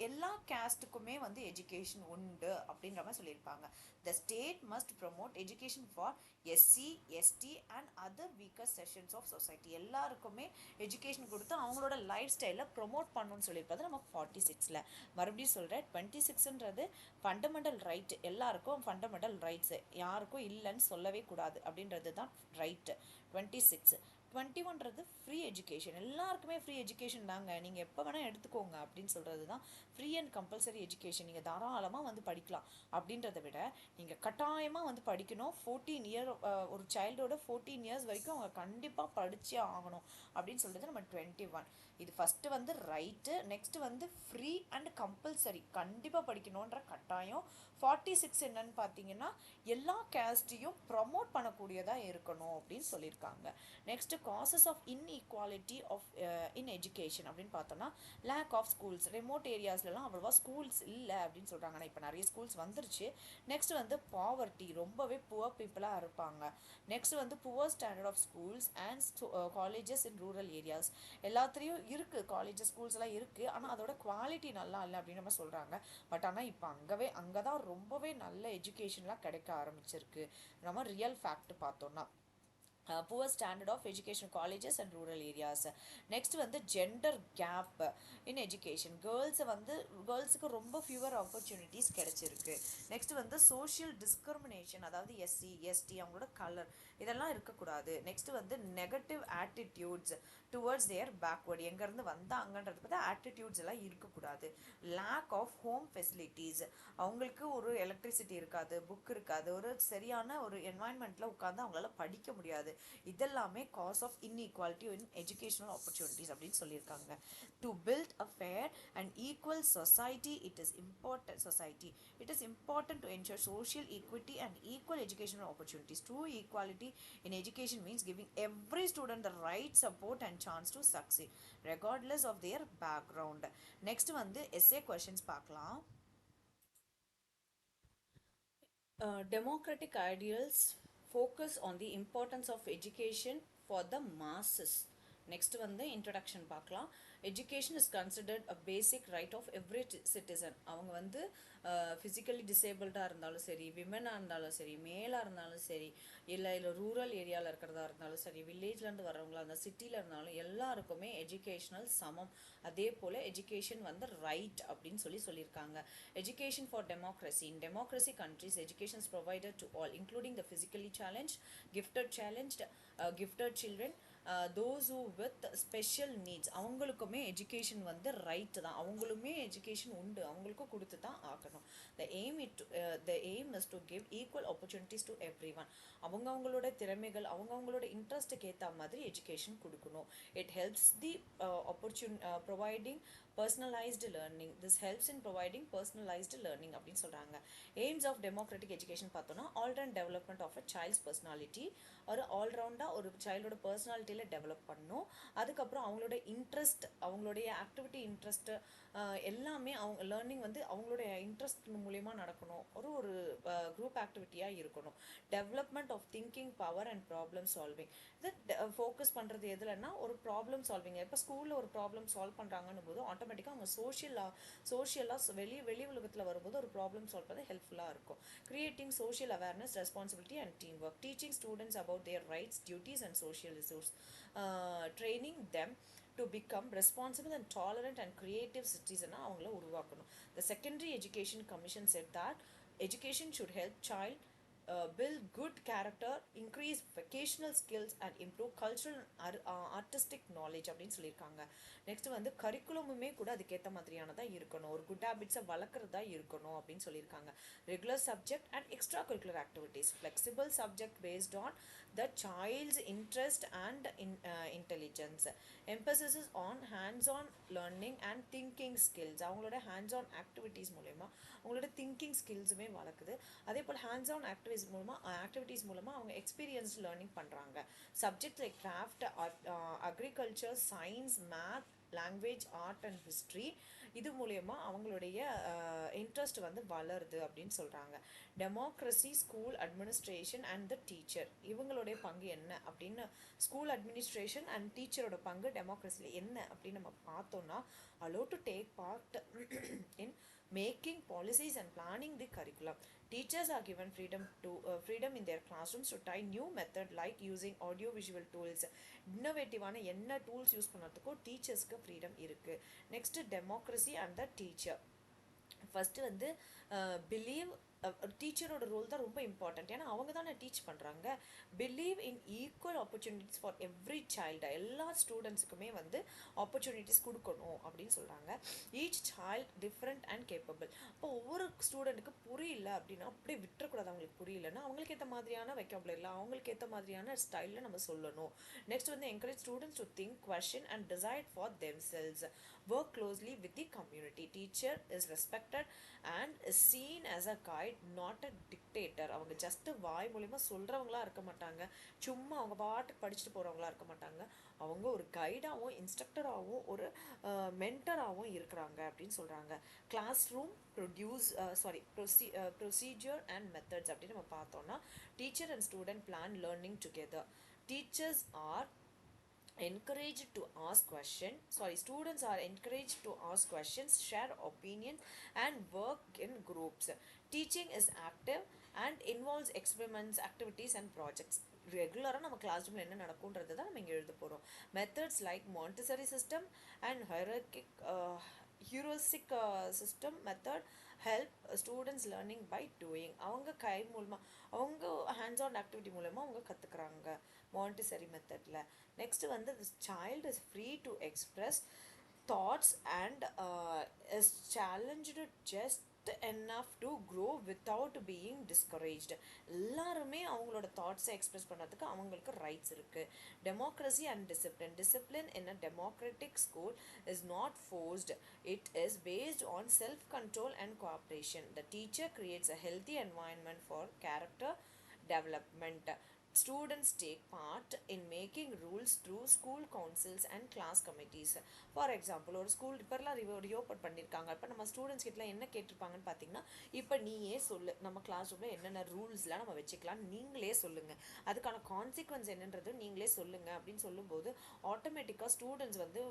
எல்லா கேஸ்ட்டுக்குமே வந்து எஜுகேஷன் உண்டு அப்படின்ற மாதிரி சொல்லியிருப்பாங்க. The state must promote education for SC, ST and other weaker sections of society. எல்லாருக்குமே எஜுகேஷன் கொடுத்து அவங்களோட லைஃப் ஸ்டைலை ப்ரொமோட் பண்ணணும்னு சொல்லியிருப்பது நம்ம 46ல். மறுபடியும் சொல்கிறேன், 26ன்றது ஃபண்டமெண்டல் ரைட், எல்லாருக்கும் ஃபண்டமெண்டல் ரைட்ஸு, யாருக்கும் இல்லைன்னு சொல்லவே கூடாது அப்படின்றது தான் ரைட்டு. 26 21ன்றது ஃப்ரீ எஜுகேஷன், எல்லாருக்குமே ஃப்ரீ எஜுகேஷன் தாங்க, நீங்கள் எப்போ வேணால் எடுத்துக்கோங்க அப்படின்னு சொல்கிறது தான் ஃப்ரீ அண்ட் கம்பல்சரி எஜுகேஷன். நீங்கள் தாராளமாக வந்து படிக்கலாம். அப்படின்றத விட நீங்கள் கட்டாயமாக வந்து படிக்கணும். 14 இயர் ஒரு சைல்டோட 14 இயர்ஸ் வரைக்கும் அவங்க கண்டிப்பாக படித்தே ஆகணும் அப்படின்னு சொல்கிறது நம்ம 21. இது ஃபஸ்ட்டு வந்து ரைட்டு, நெக்ஸ்ட்டு வந்து ஃப்ரீ அண்ட் கம்பல்சரி, கண்டிப்பாக படிக்கணுன்ற கட்டாயம். 46 என்னன்னு பார்த்தீங்கன்னா எல்லா கேஸ்ட்டையும் ப்ரமோட் பண்ணக்கூடியதாக இருக்கணும் அப்படின்னு சொல்லியிருக்காங்க. Next causes of inequality of in education அப்படின்னு பார்த்தோம்னா லேக் ஆஃப் ஸ்கூல்ஸ், ரிமோட் ஏரியாஸ்லலாம் அவ்வளோவா ஸ்கூல்ஸ் இல்லை அப்படின்னு சொல்கிறாங்க. ஆனால் இப்போ நிறைய ஸ்கூல்ஸ் வந்துருச்சு. நெக்ஸ்ட் வந்து பாவர்ட்டி, ரொம்பவே புவர் பீப்புளாக இருப்பாங்க. நெக்ஸ்ட் வந்து poor standard of schools and colleges in rural areas. எல்லாத்துலேயும் இருக்குது காலேஜஸ், ஸ்கூல்ஸ் எல்லாம் இருக்குது, ஆனால் அதோட குவாலிட்டி நல்லா இல்லை அப்படின்னு நம்ம சொல்கிறாங்க. பட் ஆனால் இப்போ அங்கே தான் ரொம்பவே நல்ல எஜுகேஷன்லாம் கிடைக்க ஆரம்பிச்சிருக்கு. நம்ம ரியல் ஃபேக்ட் பார்த்தோம்னா poor standard of education colleges and rural areas. Next வந்து ஜெண்டர் கேப் இன் எஜுகேஷன், கேர்ள்ஸுக்கு ரொம்ப ஃபியூவர் ஆப்பர்ச்சுனிட்டிஸ் கிடைச்சிருக்கு. நெக்ஸ்ட் வந்து சோஷியல் டிஸ்கிரிமினேஷன், அதாவது எஸ்சி, எஸ்டி, அவங்களோட கலர் இதெல்லாம் இருக்கக்கூடாது. நெக்ஸ்ட் வந்து negative attitudes towards their backward, எங்கேருந்து வந்தாங்கன்றது பார்த்தா ஆட்டிடியூட்ஸ் எல்லாம் இருக்கக்கூடாது. லேக் ஆஃப் ஹோம் ஃபெசிலிட்டிஸ், அவங்களுக்கு ஒரு எலக்ட்ரிசிட்டி இருக்காது, புக் இருக்காது, ஒரு சரியான ஒரு என்வாயன்மெண்ட்டில் உட்காந்து அவங்களால படிக்க முடியாது. இதெல்லாமே cause of inequality in educational opportunities அப்படின்னு சொல்லியிருக்காங்க. To build a fair and equal society it is important to ensure social equity and equal educational opportunities. True equality in education means giving every student the right support and chance to succeed regardless of their background. Next வந்து essay questions பார்க்கலாம். Democratic ideals focus on the importance of education for the masses. Next வந்து introduction பார்க்கலாம். Education is considered a basic right of every citizen. அவங்க வந்து ஃபிசிக்கலி டிசேபிள்டாக இருந்தாலும் சரி, விமனாக இருந்தாலும் சரி, மேலாக இருந்தாலும் சரி, இல்லை ரூரல் ஏரியாவில் இருக்கிறதா இருந்தாலும் சரி, வில்லேஜ்லேருந்து வர்றவங்களா இருந்தால், சிட்டியில் இருந்தாலும் எல்லாருக்குமே எஜுகேஷனல் சமம். அதே போல் எஜுகேஷன் வந்து ரைட் அப்படின்னு சொல்லியிருக்காங்க. Education for democracy. In democracy countries education is provided to all including the physically gifted children, those who with special needs. அவங்களுக்குமே எஜுகேஷன் வந்து ரைட்டு தான், அவங்களுமே எஜுகேஷன் உண்டு, அவங்களுக்கும் கொடுத்து தான் ஆகணும். the aim is to give equal opportunities to everyone. அவங்களோட திறமைகள், அவங்களோட இன்ட்ரெஸ்ட்டுக்கு ஏற்ற மாதிரி எஜுகேஷன் கொடுக்கணும். It helps the providing personalized learning. This helps in providing personalized learning அப்படின்னு சொல்கிறாங்க. Aims of democratic education பார்த்தோன்னா all-round development of a child's personality, ஒரு ஆல்ரவுண்டாக ஒரு சைல்டோட பர்சனாலிட்டியில் டெவலப் பண்ணணும். அதுக்கப்புறம் அவங்களோட இன்ட்ரெஸ்ட், அவங்களுடைய ஆக்டிவிட்டி இன்ட்ரெஸ்ட்டு எல்லாமே அவங்க லேர்னிங் வந்து அவங்களுடைய இன்ட்ரெஸ்ட் மூலயமா நடக்கணும். ஒரு குரூப் ஆக்டிவிட்டியாக இருக்கணும். Development of thinking power and problem solving. இது ஃபோக்கஸ் பண்ணுறது எதுலன்னா ஒரு ப்ராப்ளம் சால்விங். இப்போ ஸ்கூலில் ஒரு ப்ராப்ளம் சால்வ் பண்ணுறாங்கன்னு போது ஆட்டோமேட்டிக்காக அவங்க சோஷியலாக வெளி உலகத்தில் வரும்போது ஒரு ப்ராப்ளம் சால்வ் பண்ண ஹெல்ப்ஃபுல்லாக இருக்கும். Creating social awareness, responsibility and team work. Teaching students about their rights, duties and social issues. Training them to become responsible and tolerant and creative citizen அவங்கள உருவாக்கணும். The Secondary Education Commission said that education should help child build good character, increase vocational skills and improve cultural artistic knowledge அப்படின்னு சொல்லியிருக்காங்க. நெக்ஸ்ட் வந்து கரிக்குலமுமே கூட அதுக்கேற்ற மாதிரியானதாக இருக்கணும், ஒரு குட் ஹேபிட்ஸை வளர்க்குறதா இருக்கணும் அப்படின்னு சொல்லியிருக்காங்க. Regular subject and extra curricular activities, flexible subject based on the child's interest and intelligence. Emphasis on hands-on learning and thinking skills. அவங்களோட hands-on activities மூலமா அவங்களோட thinking skillsமே வளர்க்குது. அதே போல் hands-on activities ஆக்டிவிட்டீஸ் மூலமாக அவங்க எக்ஸ்பீரியன்ஸ் லேர்னிங் பண்ணுறாங்க. Subject like craft, agriculture, science, math, language, art and history, இது மூலயமா அவங்களுடைய இன்ட்ரெஸ்ட் வந்து வளருது அப்படின்னு சொல்கிறாங்க. Democracy, school administration and the teacher, இவங்களுடைய பங்கு என்ன அப்படின்னு, ஸ்கூல் அட்மினிஸ்ட்ரேஷன் அண்ட் டீச்சரோட பங்கு டெமோக்ரஸியில் என்ன அப்படின்னு நம்ம பார்த்தோன்னா, allow to take part in making policies and planning the curriculum. Teachers are given freedom in their classrooms to try new method like using audio visual tools. இன்னோவேட்டிவான என்ன டூல்ஸ் யூஸ் பண்ணுறதுக்கோ டீச்சர்ஸ்க்கு ஃப்ரீடம் இருக்குது. Next democracy and the teacher. First வந்து பிலீவ், டீச்சரோட ரோல் தான் ரொம்ப இம்பார்ட்டண்ட். ஏன்னா அவங்க தானே டீச் பண்ணுறாங்க. Believe in equal opportunities for every child, எல்லா ஸ்டூடெண்ட்ஸுக்குமே வந்து ஆப்பர்ச்சுனிட்டிஸ் கொடுக்கணும் அப்படின்னு சொல்கிறாங்க. Each child different and capable. அப்போ ஒவ்வொரு ஸ்டூடெண்ட்டுக்கு புரியல அப்படின்னா அப்படியே விட்டுறக்கூடாது. அவங்களுக்கு புரியலன்னா அவங்களுக்கு ஏற்ற மாதிரியான வெக்காபுலரியில் அவங்களுக்கு ஏற்ற மாதிரியான ஸ்டைலில் நம்ம சொல்லணும். நெக்ஸ்ட் வந்து encourage students to think, question and decide for themselves. Work closely with the community. Teacher is respected and is seen as a guide, not a dictator. அவங்க ஜஸ்ட் வாய் மூலிமா சொல்கிறவங்களா இருக்க மாட்டாங்க, சும்மா அவங்க பாட்டுக்கு படிச்சுட்டு போகிறவங்களா இருக்க மாட்டாங்க. அவங்க ஒரு கைடாகவும் இன்ஸ்ட்ரக்டராகவும் ஒரு மென்டராகவும் இருக்கிறாங்க அப்படின்னு சொல்கிறாங்க. Class room procedure and methods அப்படின்னு நம்ம பார்த்தோன்னா, teacher and student plan learning together. Teachers are encouraged to ask questions, students are encouraged to ask questions, share opinions and work in groups. Teaching is active and involves experiments, activities and projects. ரெகுலராக நம்ம கிளாஸ் ரூமில் என்ன நடக்கும்ன்றது தான் நம்ம இங்கே எழுத போகிறோம். Methods like Montessori system and heuristic system method help students learning by doing. அவங்க கை மூலமாக, அவங்க ஹேண்ட்ஸ் ஆன் ஆக்டிவிட்டி மூலமாக அவங்க கற்றுக்குறாங்க மாண்டசரி மெத்தடில். நெக்ஸ்ட்டு வந்து this child is free to express thoughts and is challenged just enough to grow without being discouraged. எல்லாருமே அவங்களோட தாட்ஸை எக்ஸ்பிரஸ் பண்ணுறதுக்கு அவங்களுக்கு ரைட்ஸ் இருக்குது. Democracy and discipline. Discipline in a democratic school is not forced. It is based on self control and cooperation. The teacher creates a healthy environment for character development. Students take part in making rules through school councils and class committees. For example, ஒரு ஸ்கூல் இப்போலாம் ரியோப்பன் பண்ணியிருக்காங்க. இப்போ நம்ம ஸ்டூடெண்ட்ஸ் கிட்டலாம் என்ன கேட்டிருப்பாங்கன்னு பார்த்தீங்கன்னா, இப்போ நீயே சொல்லு, நம்ம கிளாஸ் ரூமில் என்னென்ன ரூல்ஸ்லாம் நம்ம வச்சுக்கலாம் நீங்களே சொல்லுங்கள், அதுக்கான கான்சிக்வன்ஸ் என்னன்றது நீங்களே சொல்லுங்கள் அப்படின்னு சொல்லும்போது ஆட்டோமேட்டிக்காக ஸ்டூடெண்ட்ஸ் வந்து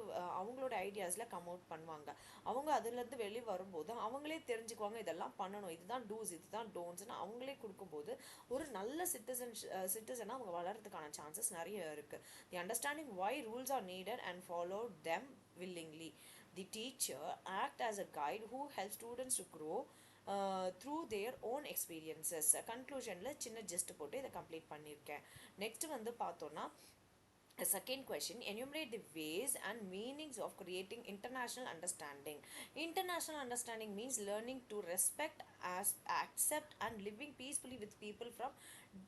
அவங்களோட ஐடியாஸில் கம் அவுட் பண்ணுவாங்க. அவங்க அதுலேருந்து வெளியே வரும்போது அவங்களே தெரிஞ்சுக்குவாங்க, இதெல்லாம் பண்ணணும், இதுதான் டூஸ், இதுதான் டோன்ட்ஸ்னு அவங்களே கொடுக்கும்போது ஒரு நல்ல சிட்டிசனாக அவங்க வளர்கிறதுக்கான சான்சஸ் நிறைய இருக்குது. தி understanding why rules are needed and follow them willingly. The teacher act as a guide who helps students to grow through their own experiences. கன்க்ளூஷனில் சின்ன ஜஸ்ட் போட்டு இதை கம்ப்ளீட் பண்ணியிருக்கேன். நெக்ஸ்ட் வந்து பார்த்தோன்னா, a second question, enumerate the ways and meanings of creating international understanding. International understanding means learning to respect, accept and living peacefully with people from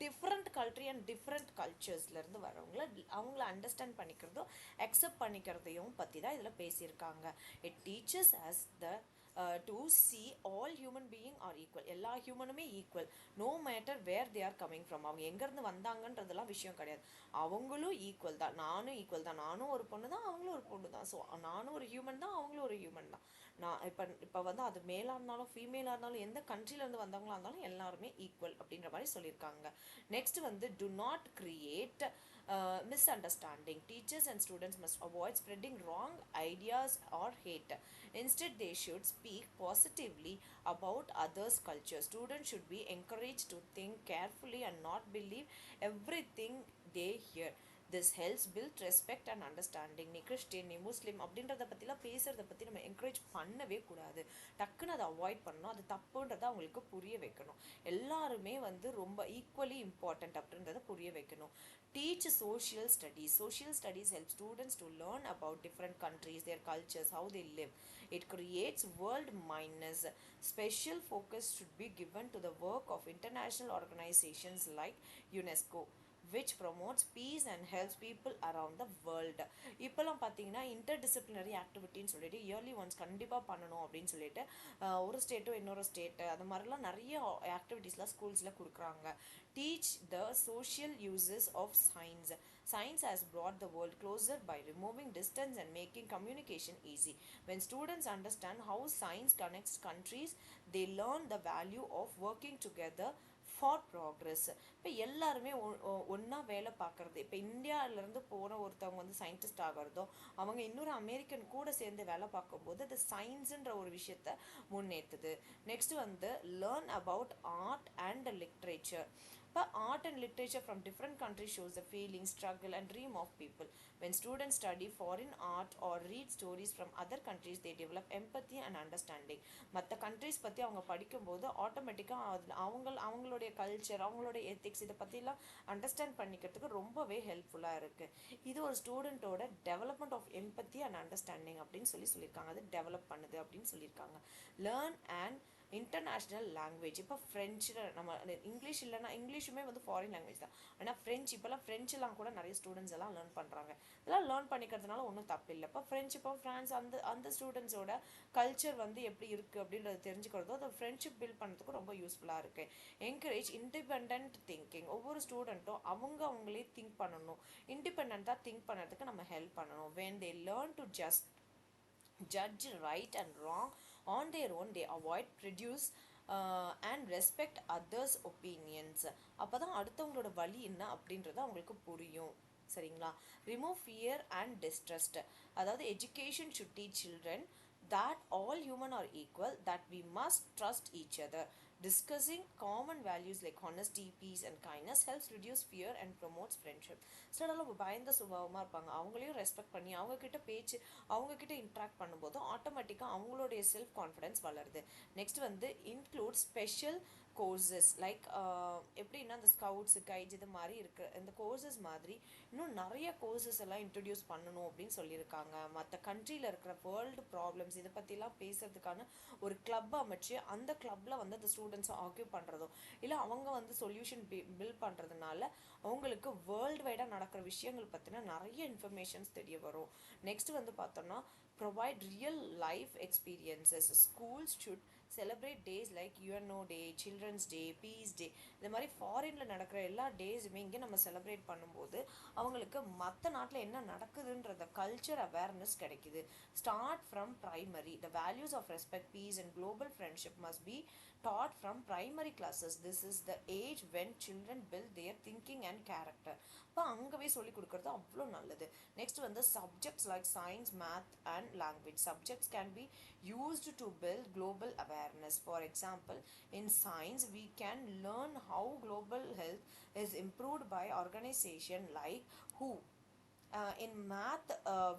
different country and different culturesல இருந்து அவங்கள அண்டர்ஸ்டாண்ட் பண்ணிக்கிறதும் அக்செப்ட் பண்ணிக்கிறதையும் பற்றி தான் இதில் பேசியிருக்காங்க. It teaches us to see all human being are equal. எல்லா ஹியூமனுமே equal, no matter where they are coming from. அவங்க எங்கேருந்து வந்தாங்கன்றதெல்லாம் விஷயம் கிடையாது, அவங்களும் ஈக்குவல் தான், நானும் ஈக்குவல் தான், நானும் ஒரு பொண்ணு தான், அவங்களும் ஒரு பொண்ணு தான். ஸோ நானும் ஒரு ஹியூமன் தான், அவங்களும் ஒரு ஹியூமன் தான். நான் இப்போ வந்து அது மேலாக இருந்தாலும் ஃபீமேலாக இருந்தாலும் எந்த கண்ட்ரிலேருந்து வந்தவங்களா இருந்தாலும் எல்லாருமே ஈக்குவல் அப்படின்ற மாதிரி சொல்லியிருக்காங்க. நெக்ஸ்ட் வந்து to not create misunderstanding. Teachers and students must avoid spreading wrong ideas or hate. Instead, they should speak positively about others' culture. Students should be encouraged to think carefully and not believe everything they hear. This helps build respect and understanding. நீ கிறிஸ்டின், நீ முஸ்லீம் அப்படின்றத பற்றிலாம் பேசுகிறத பற்றி நம்ம என்கரேஜ் பண்ணவே கூடாது. டக்குன்னு அதை அவாய்ட் பண்ணணும், அது தப்புன்றதை அவங்களுக்கு புரிய வைக்கணும். எல்லாருமே வந்து ரொம்ப ஈக்குவலி இம்பார்ட்டண்ட் அப்படின்றத புரிய வைக்கணும். Teach social studies. Social studies help students to learn about different countries, their cultures, how they live. It creates world mindedness. Special focus should be given to the work of international organizations like UNESCO, which promotes peace and helps people around the world. இப்போலாம் பார்த்தீங்கன்னா இன்டர்டிசிப்ளினரி ஆக்டிவிட்டின்னு சொல்லிட்டு இயர்லி ஒன்ஸ் கண்டிப்பாக பண்ணணும் அப்படின்னு சொல்லிட்டு ஒரு ஸ்டேட்டோ இன்னொரு ஸ்டேட்டு அது மாதிரிலாம் நிறைய ஆக்டிவிட்டீஸ்லாம் ஸ்கூல்ஸில் கொடுக்குறாங்க. Teach the social uses of science. Science has brought the world closer by removing distance and making communication easy. When students understand how science connects countries, they learn the value of working together for progress. இப்போ எல்லாருமே ஒன்றா வேலை பார்க்குறது, இப்போ இந்தியாவிலேருந்து போகிற ஒருத்தவங்க வந்து சயின்டிஸ்ட் ஆகிறதோ அவங்க இன்னொரு அமெரிக்கன் கூட சேர்ந்து வேலை பார்க்கும்போது அது சயின்ஸுன்ற ஒரு விஷயத்த முன்னேற்றுது. நெக்ஸ்ட் வந்து learn about art and literature. But art and literature from different countries shows the feeling, struggle and dream of people. When students study foreign art or read stories from other countries, they develop empathy and understanding. மற்ற கண்ட்ரிஸ் பற்றி அவங்க படிக்கும்போது ஆட்டோமேட்டிக்காக அவங்களுடைய கல்ச்சர், அவங்களுடைய எத்திக்ஸ் இதை பற்றிலாம் அண்டர்ஸ்டாண்ட் பண்ணிக்கிறதுக்கு ரொம்பவே ஹெல்ப்ஃபுல்லாக இருக்குது. இது ஒரு ஸ்டூடெண்ட்டோட development of empathy and understanding அப்படின்னு சொல்லியிருக்காங்க. அது டெவலப் பண்ணுது அப்படின்னு சொல்லியிருக்காங்க. Learn and international language. இப்போ ஃப்ரெஞ்சு நம்ம இங்கிலீஷ் இல்லைன்னா இங்கிலீஷுமே வந்து ஃபாரின் லாங்குவேஜ் தான். ஆனால் ஃப்ரெஞ்சு இப்போலாம் ஃப்ரெஞ்செலாம் கூட நிறைய ஸ்டூடெண்ட்ஸ் எல்லாம் லேர்ன் பண்ணுறாங்க. இதெல்லாம் லேர்ன் பண்ணிக்கிறதுனால ஒன்றும் தப்பு இல்லை. இப்போ ஃப்ரெஞ்சு, இப்போ ஃப்ரான்ஸ், அந்த ஸ்டூடெண்ட்ஸோட கல்ச்சர் வந்து எப்படி இருக்குது அப்படின்றது தெரிஞ்சுக்கிறதோ அது ஃப்ரெண்ட்ஷிப் பில்ட் பண்ணுறதுக்கு ரொம்ப யூஸ்ஃபுல்லாக இருக்குது. Encourage independent thinking. ஒவ்வொரு ஸ்டூடெண்ட்டும் அவங்களே திங்க் பண்ணணும். இண்டிபெண்ட்டாக திங்க் பண்ணுறதுக்கு நம்ம ஹெல்ப் பண்ணணும். When they learn to judge right and wrong on their own, they avoid produce and respect others opinions. அப்போ தான் அடுத்தவங்களோட வழி என்ன அப்படின்றது அவங்களுக்கு புரியும். சரிங்களா? Remove fear and distrust. அதாவது education should teach children that all human are equal, that we must trust each other. Discussing common values like honesty, peace and kindness helps reduce fear and promotes friendship. சிலர்லாம் பயந்த சுபாவமாக இருப்பாங்க. அவங்களையும் ரெஸ்பெக்ட் பண்ணி அவங்கக்கிட்ட இன்ட்ராக்ட் பண்ணும்போது ஆட்டோமேட்டிக்காக அவங்களுடைய செல்ஃப் கான்ஃபிடென்ஸ் வளருது. நெக்ஸ்ட் வந்து இன்க்ளூட் ஸ்பெஷல் கோர்சஸ் லைக் எப்படின்னா இந்த ஸ்கவுட்ஸு, கைட்ஸ் இது மாதிரி இருக்கிற இந்த கோர்சஸ் மாதிரி இன்னும் நிறைய கோர்சஸ் எல்லாம் இன்ட்ரடியூஸ் பண்ணணும் அப்படின்னு சொல்லியிருக்காங்க. மற்ற கண்ட்ரியில் இருக்கிற வேர்ல்டு ப்ராப்ளம்ஸ் இதை பற்றிலாம் பேசுறதுக்கான ஒரு கிளப் அமைச்சு அந்த கிளப்பில் வந்து அந்த ஸ்டூடெண்ட்ஸை ஆக்யூ பண்ணுறதோ இல்லை அவங்க வந்து சொல்யூஷன் பில்ட் பண்ணுறதுனால அவங்களுக்கு வேர்ல்டு வைடாக நடக்கிற விஷயங்கள் பற்றின நிறைய இன்ஃபர்மேஷன்ஸ் தெரிய வரும். நெக்ஸ்ட் வந்து பார்த்தோம்னா provide real life experiences. Schools should celebrate days like UNO day, children's day, peace day. இந்த மாதிரி ஃபாரினில் நடக்கிற எல்லா டேஸுமே இங்கே நம்ம செலிப்ரேட் பண்ணும்போது அவங்களுக்கு மற்ற நாட்டில் என்ன நடக்குதுன்றத கல்ச்சர் அவேர்னஸ் கிடைக்குது. Start from primary. The values of respect, peace and global friendship must be taught from primary classes. This is the age when children build their thinking and character. இப்போ அங்கவே சொல்லி கொடுக்கறது அவ்வளோ நல்லது. நெக்ஸ்ட் வந்து subjects like science, math and language. Subjects can be used to build global awareness. For example, in science we can learn how global health is improved by organization like WHO. In math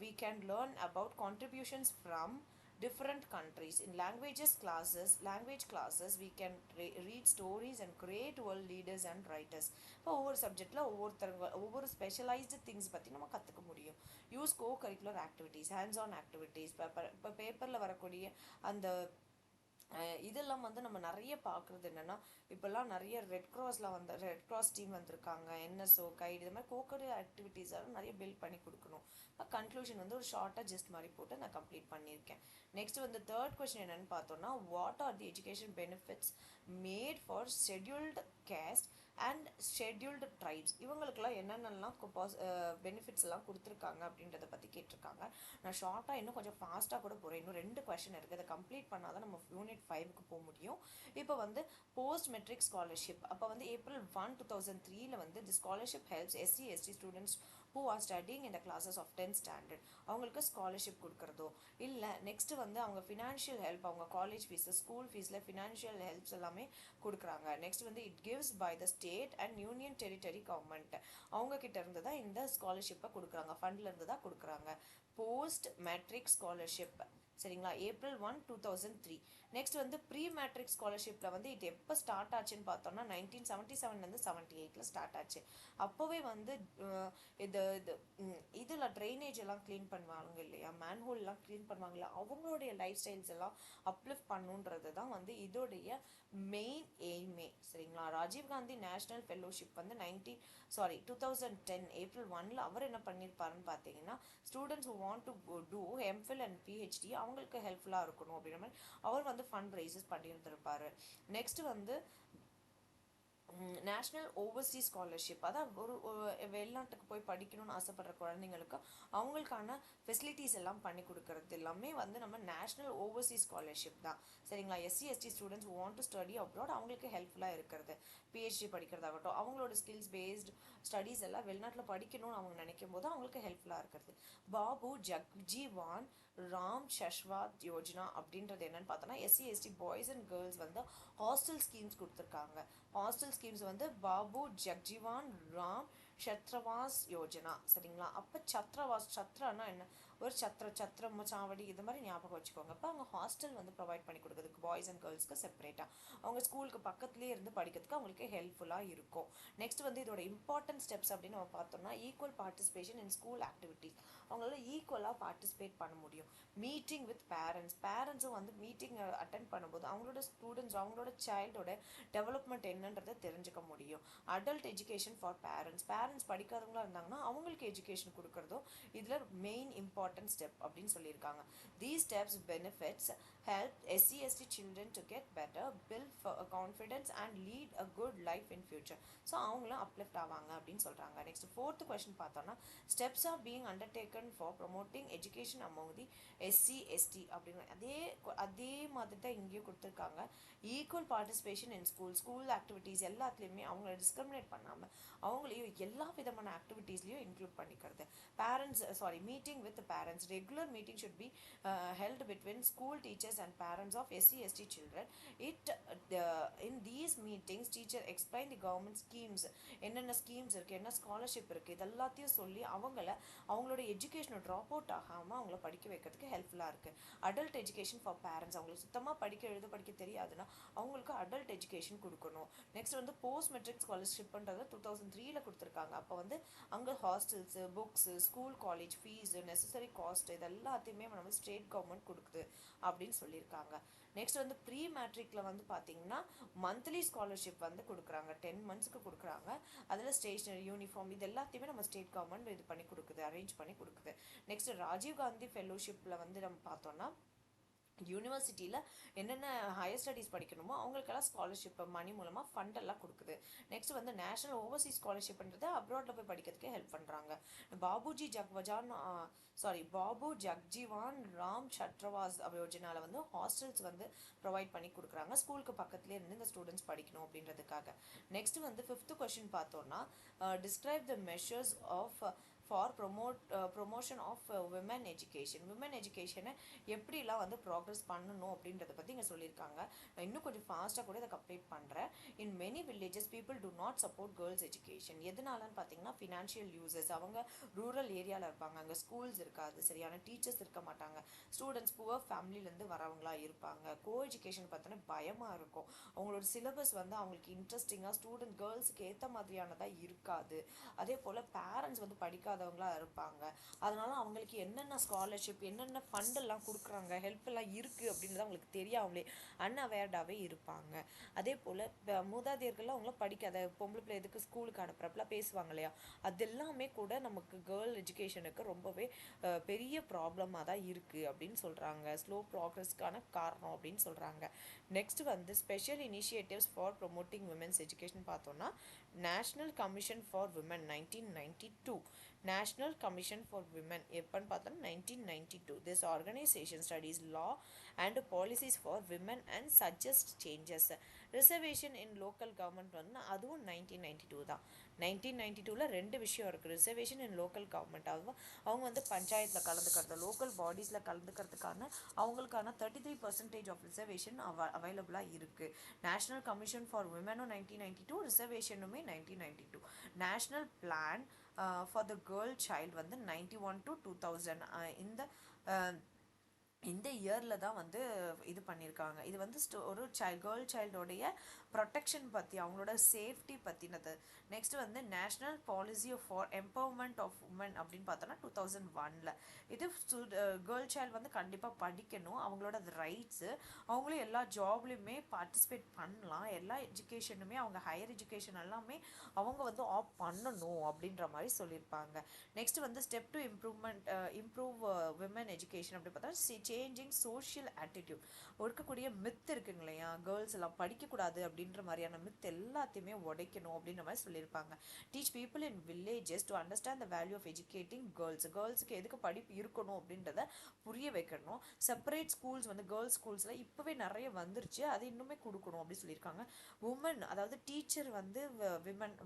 we can learn about contributions from different countries. In language classes we can read stories and create world leaders and writers. இப்போ ஒவ்வொரு சப்ஜெக்டில் ஒவ்வொரு ஸ்பெஷலைஸ்டு திங்ஸ் பற்றி நம்ம கற்றுக்க முடியும். Use go curricular activities, hands on activities. இப்போ பேப்பரில் வரக்கூடிய அந்த இதெல்லாம் வந்து நம்ம நிறைய பார்க்குறது என்னென்னா இப்போல்லாம் நிறைய ரெட் கிராஸ் டீம் வந்திருக்காங்க, என்எஸ்ஓ, கைடு, இது மாதிரி கோகரிக்குலர் ஆக்டிவிட்டீஸாக நிறைய பில்ட் பண்ணி கொடுக்கணும். கன்க்ளூஷன் வந்து ஒரு ஷார்ட்டாக ஜஸ்ட் மாதிரி போட்டு நான் கம்ப்ளீட் பண்ணியிருக்கேன். நெக்ஸ்ட் வந்து தேர்ட் கொஸ்டின் என்னென்னு பார்த்தோன்னா what are the education benefits made for scheduled caste and scheduled tribes. இவங்களுக்கெல்லாம் என்னென்னலாம் பெனிஃபிட்ஸ் எல்லாம் கொடுத்துருக்காங்க அப்படின்றத பற்றி கேட்டிருக்காங்க. நான் ஷார்ட்டாக இன்னும் கொஞ்சம் ஃபாஸ்ட்டாக கூட போகிறேன். இன்னும் 2 கொஸ்டின் இருக்குது. அதை கம்ப்ளீட் பண்ணால் தான் நம்ம யூனிட் 5க்கு போக முடியும். இப்போ வந்து போஸ்ட் மெட்ரிக் ஸ்காலர்ஷிப். அப்போ வந்து April 1, 2003 வந்து the scholarship helps SC/ST students who are studying in the classes of 10th standard. அவங்களுக்கு ஸ்காலர்ஷிப் கொடுக்குறதோ இல்லை நெக்ஸ்ட் வந்து அவங்க ஃபினான்ஷியல் ஹெல்ப், அவங்க காலேஜ் ஃபீஸு, ஸ்கூல் ஃபீஸில் ஃபினான்ஷியல் ஹெல்ப்ஸ் எல்லாமே கொடுக்குறாங்க. நெக்ஸ்ட் வந்து it gives by the state and union territory government. அவங்க கிட்ட இருந்து தான் இந்த ஸ்காலர்ஷிப்பை கொடுக்குறாங்க, ஃபண்ட்ல இருந்து தான் கொடுக்குறாங்க. போஸ்ட் மேட்ரிக் ஸ்காலர்ஷிப், சரிங்களா, April 1, 2003. நெக்ஸ்ட் வந்து ப்ரீ மேட்ரிக் ஸ்காலர்ஷிப்பில் வந்து இது எப்போ ஸ்டார்ட் ஆச்சுன்னு பார்த்தோம்னா 1977 78 ஸ்டார்ட் ஆச்சு. அப்போவே வந்து இது இது இதில் ட்ரைனேஜ் எல்லாம் க்ளீன் பண்ணுவாங்க இல்லையா, மேன்ஹோல்லாம் க்ளீன் பண்ணுவாங்க இல்லையா, அவங்களுடைய லைஃப் ஸ்டைல்ஸ் எல்லாம் அப்லிஃப்ட் பண்ணுன்றது தான் வந்து இதோடைய மெயின் எய்மே, சரிங்களா. ராஜீவ்காந்தி நேஷனல் ஃபெல்லோஷிப் வந்து 2010 April 1 அவர் என்ன பண்ணியிருப்பாருன்னு பார்த்தீங்கன்னா, students who want to do MPhil and PhD அவங்களுக்கு ஹெல்ப்ஃபுல்லாக இருக்கணும் அப்படின்ற மாதிரி அவர் வந்து ஃபண்ட் ரைசஸ் பண்ணியிருந்திருப்பாரு. நெக்ஸ்ட் வந்து நேஷ்னல் ஓவர்சீஸ் ஸ்காலர்ஷிப், அதான் ஒரு வெளிநாட்டுக்கு போய் படிக்கணும்னு ஆசைப்படுற குழந்தைங்களுக்கு அவங்களுக்கான ஃபெசிலிட்டிஸ் எல்லாம் பண்ணி கொடுக்கறது எல்லாமே வந்து நம்ம நேஷ்னல் ஓவர்சீஸ் ஸ்காலர்ஷிப் தான், சரிங்களா. SC/ST students want to study abroad அவங்களுக்கு ஹெல்ப்ஃபுல்லாக இருக்கிறது, பிஹெச்டி படிக்கிறதாகட்டும், அவங்களோட ஸ்கில்ஸ் பேஸ்டு ஸ்டடீஸ் எல்லாம் வெளிநாட்டில் படிக்கணும்னு அவங்க நினைக்கும் போது அவங்களுக்கு ஹெல்ப்ஃபுல்லாக இருக்கிறது. பாபு ஜக்ஜீவான் ராம் ஷஷ்வாத் யோஜனா அப்படின்றது என்னன்னு பார்த்தோன்னா SC/ST பாய்ஸ் அண்ட் கேர்ள்ஸ் வந்து ஹாஸ்டல் ஸ்கீம்ஸ் கொடுத்துருக்காங்க. ஹாஸ்டல் ஸ்கீம்ஸ் வந்து பாபு ஜக்ஜீவான் ராம் சத்ரவாஸ் யோஜனா, சரிங்களா. அப்போ சத்ரானா என்ன, ஒரு சத்திரம் சாவடி இது மாதிரி ஞாபகம் வச்சுக்கோங்க. அப்போ அவங்க ஹாஸ்டல் வந்து ப்ரொவைட் பண்ணி கொடுக்குறதுக்கு பாய்ஸ் அண்ட் கேர்ள்ஸ்க்கு செப்பரேட்டாக அவங்க ஸ்கூலுக்கு பக்கத்துலேயே இருந்து படிக்கிறதுக்கு அவங்களுக்கு ஹெல்ப்ஃபுல்லாக இருக்கும். நெக்ஸ்ட் வந்து இதோட இம்பார்ட்டன்ட் ஸ்டெப்ஸ் அப்படின்னு நம்ம பார்த்தோம்னா ஈக்குவல் பார்ட்டிசிபேஷன் இன் ஸ்கூல் ஆக்டிவிட்டீஸ், அவங்களால ஈக்குவலாக பார்ட்டிசிபேட் பண்ண முடியும். மீட்டிங் வித் பேரண்ட்ஸும் வந்து மீட்டிங் அட்டென்ட் பண்ணும்போது அவங்களோட ஸ்டூடெண்ட்ஸ் அவங்களோட சைல்டோட டெவலப்மெண்ட் என்னன்றதை தெரிஞ்சுக்க முடியும். அடல்ட் எஜுகேஷன் ஃபார் பேரண்ட்ஸ் படிக்காதவங்களா இருந்தாங்கன்னா அவங்களுக்கு எஜுகேஷன் கொடுக்குறதும் இதில் மெயின் இம்பார்ட்டன்ட் ஸ்டெப் அப்படின்னு சொல்லியிருக்காங்க. These steps benefits help SC/ST children to get better, build confidence and lead a good life in future. So அவங்களும் அப்லிஃப்ட் ஆவாங்க அப்படின்னு சொல்கிறாங்க. நெக்ஸ்ட் ஃபோர்த் கொஸ்டின் பார்த்தோன்னா steps are being undertaking for promoting education among the SC/ST அப்படின்னு அதே மாதிரி தான் இங்கேயும் கொடுத்துருக்காங்க. ஈக்குவல் பார்ட்டிசிபேஷன் இன் ஸ்கூல் ஆக்டிவிட்டீஸ் எல்லாத்துலேயுமே அவங்கள டிஸ்கிரிமினேட் பண்ணாமல் அவங்களையும் எல்லா விதமான ஆக்டிவிட்டீஸ்லையும் இன்க்ளூட் பண்ணிக்கிறது. Meeting with parents, regular meeting should be held between school teachers and parents of SC/ST children. In these meetings teacher explain the government schemes, என்னென்ன ஸ்கீம்ஸ் இருக்குது, என்ன ஸ்காலர்ஷிப் இருக்குது, இதெல்லாத்தையும் சொல்லி அவங்களோட எஜுகேஷனை ட்ராப் அவுட் ஆகாமல் அவங்கள படிக்க வைக்கிறதுக்கு ஹெல்ப்ஃபுல்லாக இருக்குது. அடல்ட் எஜுகேஷன் ஃபார் பேரண்ட்ஸ், அவங்களுக்கு சுத்தமாக படிக்க தெரியாதுன்னா அவங்களுக்கு அடல்ட் எஜுகேஷன் கொடுக்கணும். நெக்ஸ்ட் வந்து போஸ்ட் மெட்ரிக் ஸ்காலர்ஷிப்ன்றது 2003 கொடுத்துருக்காங்க. அப்போ வந்து அங்கே hostels, books, school college fees, necessary cost இது எல்லாத்தையுமே நம்ம ஸ்டேட் கவர்மெண்ட் கொடுக்குது அப்படின்னு சொல்லியிருக்காங்க. நெக்ஸ்ட் வந்து ப்ரீ மேட்ரிக்கில் வந்து பார்த்தீங்கன்னா மந்த்லி ஸ்காலர்ஷிப் வந்து கொடுக்குறாங்க, 10 monthsக்கு கொடுக்குறாங்க. அதில் ஸ்டேஷனரி, யூனிஃபார்ம் இது எல்லாத்தையுமே நம்ம ஸ்டேட் கவர்மெண்ட் இது பண்ணி கொடுக்குது, அரேஞ்ச் பண்ணி கொடுக்குது. நெக்ஸ்ட் ராஜீவ்காந்தி ஃபெல்லோஷிப்பில் வந்து நம்ம பார்த்தோன்னா யூனிவர்சிட்டியில் என்னென்ன ஹையர் ஸ்டடீஸ் படிக்கணுமோ அவங்களுக்கெல்லாம் ஸ்காலர்ஷிப் மணி மூலமாக ஃபண்டெல்லாம் கொடுக்குது. நெக்ஸ்ட் வந்து நேஷனல் ஓவர்சீஸ் ஸ்காலர்ஷிப்ன்றது அப்ராடில் போய் படிக்கிறதுக்கு ஹெல்ப் பண்ணுறாங்க. பாபு ஜக்ஜீவான் ராம் சத்ரவாஸ் யோஜனாவில் வந்து ஹாஸ்டல்ஸ் வந்து ப்ரொவைட் பண்ணி கொடுக்குறாங்க, ஸ்கூலுக்கு பக்கத்துலேயே இருந்து இந்த ஸ்டூடெண்ட்ஸ் படிக்கணும் அப்படின்றதுக்காக. நெக்ஸ்ட் வந்து 5th கொஸ்டின் பார்த்தோன்னா describe the measures of for promotion of women எஜுகேஷனை எப்படிலாம் வந்து ப்ராக்ரஸ் பண்ணணும் அப்படின்றத பற்றி இங்கே சொல்லியிருக்காங்க. நான் இன்னும் கொஞ்சம் ஃபாஸ்ட்டாக கூட இதை கம்ப்ளீட் பண்ணுறேன். In many villages people to not support girls education. எதனாலன்னு பார்த்தீங்கன்னா ஃபினான்ஷியல் யூசஸ், அவங்க ரூரல் ஏரியாவில் இருப்பாங்க, அங்கே ஸ்கூல்ஸ் இருக்காது, சரியான டீச்சர்ஸ் இருக்க மாட்டாங்க, ஸ்டூடெண்ட்ஸ் புவர் ஃபேமிலியிலேருந்து வரவங்களா இருப்பாங்க. கோ எஜுகேஷன் பார்த்தோன்னா பயமாக இருக்கும், அவங்களோட சிலபஸ் வந்து அவங்களுக்கு இன்ட்ரெஸ்டிங்காக ஸ்டூடெண்ட் கேர்ள்ஸுக்கு ஏற்ற மாதிரியானதாக இருக்காது. அதே போல் பேரண்ட்ஸ் வந்து படிக்காதவங்களா இருப்பாங்க, அதனால அவங்களுக்கு என்னென்ன ஸ்காலர்ஷிப் என்னென்ன ஃபண்டெல்லாம் கொடுக்குறாங்க, ஹெல்ப்லாம் இருக்குது அப்படின்றது அவங்களுக்கு தெரியாமலே அன்அவேர்டாகவே இருப்பாங்க. அதே போல் மூதாதையர்கள்லாம் அவங்களாம் படிக்காத பொம்பளை பிள்ளை எதுக்கு ஸ்கூலுக்கு அனுப்புறப்பெல்லாம் பேசுவாங்க இல்லையா, அதெல்லாமே கூட நமக்கு கேர்ள் எஜுகேஷனுக்கு ரொம்பவே பெரிய ப்ராப்ளமாக தான் இருக்குது அப்படின்னு சொல்கிறாங்க, ஸ்லோ ப்ராக்ரஸ்க்கான காரணம் அப்படின்னு சொல்கிறாங்க. நெக்ஸ்ட் வந்து special initiatives for promoting women's education பார்த்தோன்னா national commission for women 1992, national commission for women எப்போன்னு பார்த்தோன்னா 1992. This organisation studies law and policies for women and suggest changes. Reservation in local government வந்து அதுவும் 1992 தான். 1992ல் 2 விஷயம் இருக்குது. ரிசர்வேஷன் இன் லோக்கல் கவர்மெண்ட், அவங்க வந்து பஞ்சாயத்தில் கலந்துக்கிறது, லோக்கல் பாடிஸில் கலந்துக்கிறதுக்கான அவங்களுக்கான 33% ஆஃப் ரிசர்வேஷன் அவைலபிளாக இருக்குது. நேஷ்னல் கமிஷன் ஃபார் விமனும் 1992, ரிசர்வேஷனுமே 1992. National plan for the girl child வந்து 91 to 2000 இந்த இயரில் தான் வந்து இது பண்ணியிருக்காங்க. இது வந்து ஒரு கேர்ள் சைல்டோடைய ப்ரொடெக்ஷன் பற்றி, அவங்களோட சேஃப்டி பற்றினது. நெக்ஸ்ட் வந்து national policy for empowerment of women அப்படின்னு பார்த்தோன்னா 2001. இது கேர்ள் சைல்டு வந்து கண்டிப்பாக படிக்கணும், அவங்களோட ரைட்ஸு, அவங்களும் எல்லா ஜாப்லையுமே பார்ட்டிசிபேட் பண்ணலாம், எல்லா எஜுகேஷனுமே அவங்க ஹையர் எஜுகேஷன் எல்லாமே அவங்க வந்து ஆப் பண்ணணும் அப்படின்ற மாதிரி சொல்லியிருப்பாங்க. நெக்ஸ்ட் வந்து step to improve women education அப்படி பார்த்தா சேஞ்சிங் சோஷியல் ஆட்டிடியூட். இருக்கக்கூடிய மித் இருக்குங்க இல்லையா, கேர்ள்ஸ் எல்லாம் படிக்கக்கூடாது அப்படின்ற மாதிரியான மித் எல்லாத்தையுமே உடைக்கணும் அப்படின்ற மாதிரி சொல்லியிருப்பாங்க. Teach people in villages to understand the value of educating girls. கேர்ள்ஸுக்கு எதுக்கு படிப்பு இருக்கணும் அப்படின்றத புரிய வைக்கணும். செப்பரேட் ஸ்கூல்ஸ் வந்து கேர்ள்ஸ் ஸ்கூல்ஸில் இப்போவே நிறைய வந்துருச்சு, அது இன்னுமே கொடுக்கணும் அப்படின்னு சொல்லியிருக்காங்க. உமன் அதாவது டீச்சர் வந்து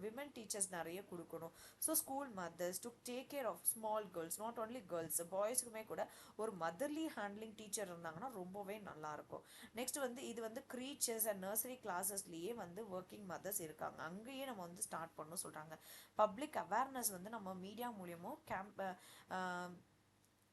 விமன் டீச்சர்ஸ் நிறைய கொடுக்கணும். So school mothers to take care of small girls, not only girls, பாய்ஸுக்குமே கூட ஒரு மதர்லி ஹேண்ட்லிங் டீச்சர் இருந்தாங்கன்னா ரொம்பவே நல்லாயிருக்கும். நெக்ஸ்ட் வந்து இது வந்து க்ரீச்சர்ஸ் அண்ட் நர்சரி கிளாஸஸ்லேயே வந்து ஒர்க்கிங் மதர்ஸ் இருக்காங்க, அங்கேயே நம்ம வந்து ஸ்டார்ட் பண்ணணும் சொல்கிறாங்க. பப்ளிக் அவேர்னஸ் வந்து நம்ம மீடியா மூலியமோ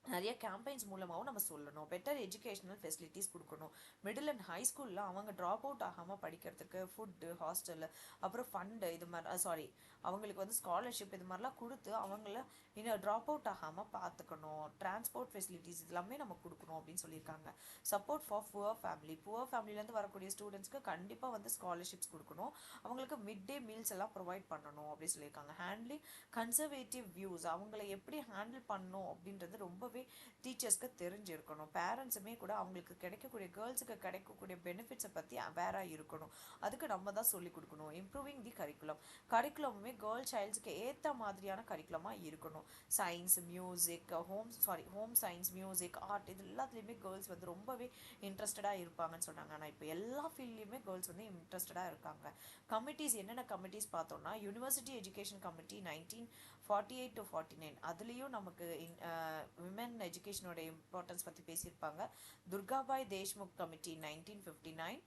நிறைய கேம்பெயின்ஸ் மூலமாகவும் நம்ம சொல்லணும். பெட்டர் எஜுகேஷனல் ஃபெசிலிட்டிஸ் கொடுக்கணும். மிடில் அண்ட் ஹை ஸ்கூலில் அவங்க ட்ராப் அவுட் ஆகாமல் படிக்கிறதுக்கு ஃபுட்டு, ஹாஸ்டலு, அப்புறம் ஃபண்டு, இது மாதிரி அவங்களுக்கு வந்து ஸ்காலர்ஷிப் இது மாதிரிலாம் கொடுத்து அவங்கள இன்னும் ட்ராப் அவுட் ஆகாமல் பார்த்துக்கணும். டிரான்ஸ்போர்ட் ஃபெசிலிட்டிஸ் எல்லாமே நம்ம கொடுக்கணும் அப்படின்னு சொல்லியிருக்காங்க. சப்போர்ட் ஃபார் புவர் ஃபேமிலியிலேருந்து வரக்கூடிய ஸ்டூடெண்ட்ஸ்க்கு கண்டிப்பாக வந்து ஸ்காலர்ஷிப்ஸ் கொடுக்கணும். அவங்களுக்கு மிட் டே மீல்ஸ் எல்லாம் ப்ரொவைட் பண்ணணும் அப்படின்னு சொல்லியிருக்காங்க. ஹேண்ட்லிங் கன்சர்வேட்டிவ் வியூஸ், அவங்கள எப்படி ஹேண்டில் பண்ணணும் அப்படின்றது ரொம்பவே டீச்சர்ஸ்க்கு தெரிஞ்சிருக்கணும். பேரண்ட்ஸுமே கூட அவங்களுக்கு கிடைக்கக்கூடிய கேர்ள்ஸுக்கு கிடைக்கக்கூடிய பெனிஃபிட்ஸை பற்றி அவேராக இருக்கணும். அதுக்கு நம்ம தான் சொல்லிக் கொடுக்கணும். இம்ப்ரூவிங் தி கரிக்குலமுமே கேர்ள் சைல்ட்ஸுக்கு ஏற்ற மாதிரியான கரிக்குலமாக இருக்கணும். Science, music, home science, music, art, இது எல்லாத்துலேயுமே கேர்ள்ஸ் வந்து ரொம்பவே இன்ட்ரெஸ்டடாக இருப்பாங்கன்னு சொன்னாங்க. ஆனால் இப்போ எல்லா ஃபீல்ட்லேயுமே கேர்ள்ஸ் வந்து இன்ட்ரெஸ்டடாக இருக்காங்க. கமிட்டிஸ், என்னென்ன கமிட்டிஸ் பார்த்தோம்னா யூனிவர்சிட்டி எஜுகேஷன் கமிட்டி 1948 to 49, அதுலேயும் நமக்கு விமன் எஜுகேஷனோட இம்பார்ட்டன்ஸ் பற்றி பேசியிருப்பாங்க. Durgabai Deshmukh committee 1959,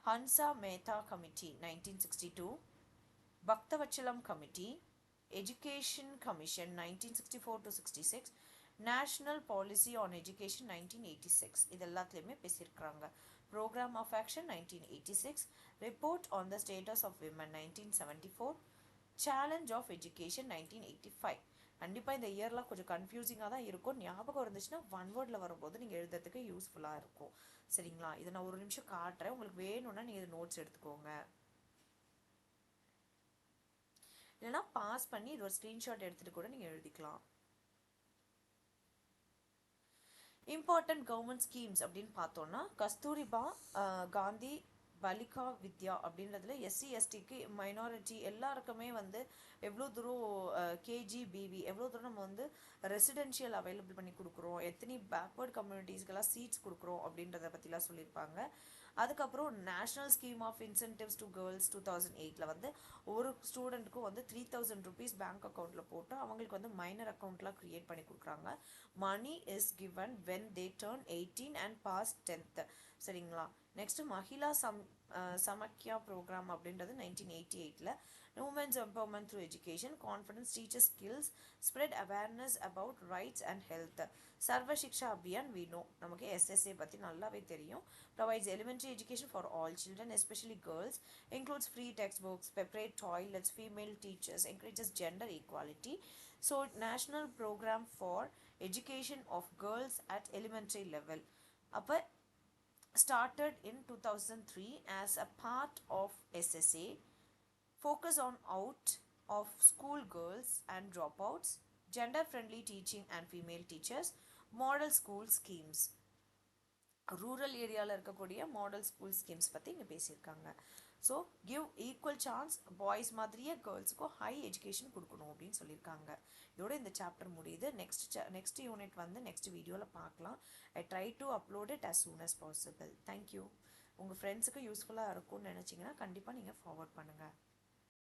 Hansa Mehta committee 1962, Bhaktavatsalam committee, education commission 1964 to 66, national policy on education 1986, இது எல்லாத்துலேயுமே பேசியிருக்கிறாங்க. Programme of action 1986, report on the status of women 1974, challenge of education 1985. கண்டிப்பாக இந்த இயர்லாம் கொஞ்சம் கன்ஃபியூசிங்காக தான் இருக்கும். ஞாபகம் இருந்துச்சுன்னா ஒன் வேர்டில் வரும்போது நீங்கள் எழுதுறதுக்கு யூஸ்ஃபுல்லாக இருக்கும். சரிங்களா? இதை நான் ஒரு நிமிஷம் காட்டுறேன், உங்களுக்கு வேணும்னா நீங்கள் இது நோட்ஸ் எடுத்துக்கோங்க, இல்லைனா பாஸ் பண்ணி இது ஒரு ஸ்க்ரீன்ஷாட் எடுத்துகிட்டு கூட நீங்கள் எழுதிக்கலாம். இம்பார்ட்டன்ட் கவர்மெண்ட் ஸ்கீம்ஸ் அப்படின்னு பார்த்தோன்னா கஸ்தூரிபா காந்தி பலிகா வித்யா அப்படின்றதுல எஸ்சி எஸ்டிக்கு மைனாரிட்டி எல்லாருக்குமே வந்து எவ்வளோ தூரம் கேஜிபிவி எவ்வளோ தூரம் நம்ம வந்து ரெசிடென்ஷியல் அவைலபிள் பண்ணி கொடுக்குறோம், எத்தனை பேக்வேர்ட் கம்யூனிட்டிஸ்க்கெல்லாம் சீட்ஸ் கொடுக்குறோம் அப்படின்றத பற்றிலாம் சொல்லியிருப்பாங்க. அதுக்கப்புறம் national scheme of incentives to girls 2008 வந்து ஒரு ஸ்டூடெண்ட்டுக்கும் வந்து 3000 rupees பேங்க் அக்கௌண்ட்டில் போட்டு அவங்களுக்கு வந்து மைனர் அக்கௌண்ட்லாம் க்ரியேட் பண்ணி கொடுக்குறாங்க. Money is given when they turn 18 and pass 10th. சரிங்களா? நெக்ஸ்ட் மஹிளா சமக்கியா ப்ரோக்ராம் அப்படின்றது 1988. Women's empowerment through education, confidence, teacher skills, spread awareness about rights and health. Sarva Shiksha Abhiyan we know, நமக்கு எஸ்எஸ்ஏ பற்றி நல்லாவே தெரியும். Provides elementary education for all children, especially girls, includes free textbooks, separate toilets, female teachers, encourages gender equality. So national program for education of girls at elementary level அப்போ started in 2003 as a part of SSA, focus on out of school girls and dropouts, gender friendly teaching and female teachers, model school schemes. Rural ஏரியாவில் இருக்கக்கூடிய மாடல் ஸ்கூல் ஸ்கீம்ஸ் பற்றி இங்கே பேசியிருக்காங்க. So give equal chance, boys மாதிரியே கேர்ள்ஸுக்கும் ஹை எஜுகேஷன் கொடுக்கணும் அப்படின்னு சொல்லியிருக்காங்க. இதோட இந்த சாப்டர் முடியுது. நெக்ஸ்ட் யூனிட் வந்து நெக்ஸ்ட் வீடியோவில் பார்க்கலாம். I try to upload it as soon as possible. Thank you. உங்கள் ஃப்ரெண்ட்ஸுக்கு யூஸ்ஃபுல்லாக இருக்கும்னு நினச்சிங்கன்னா கண்டிப்பாக நீங்கள் ஃபார்வர்ட் பண்ணுங்கள்.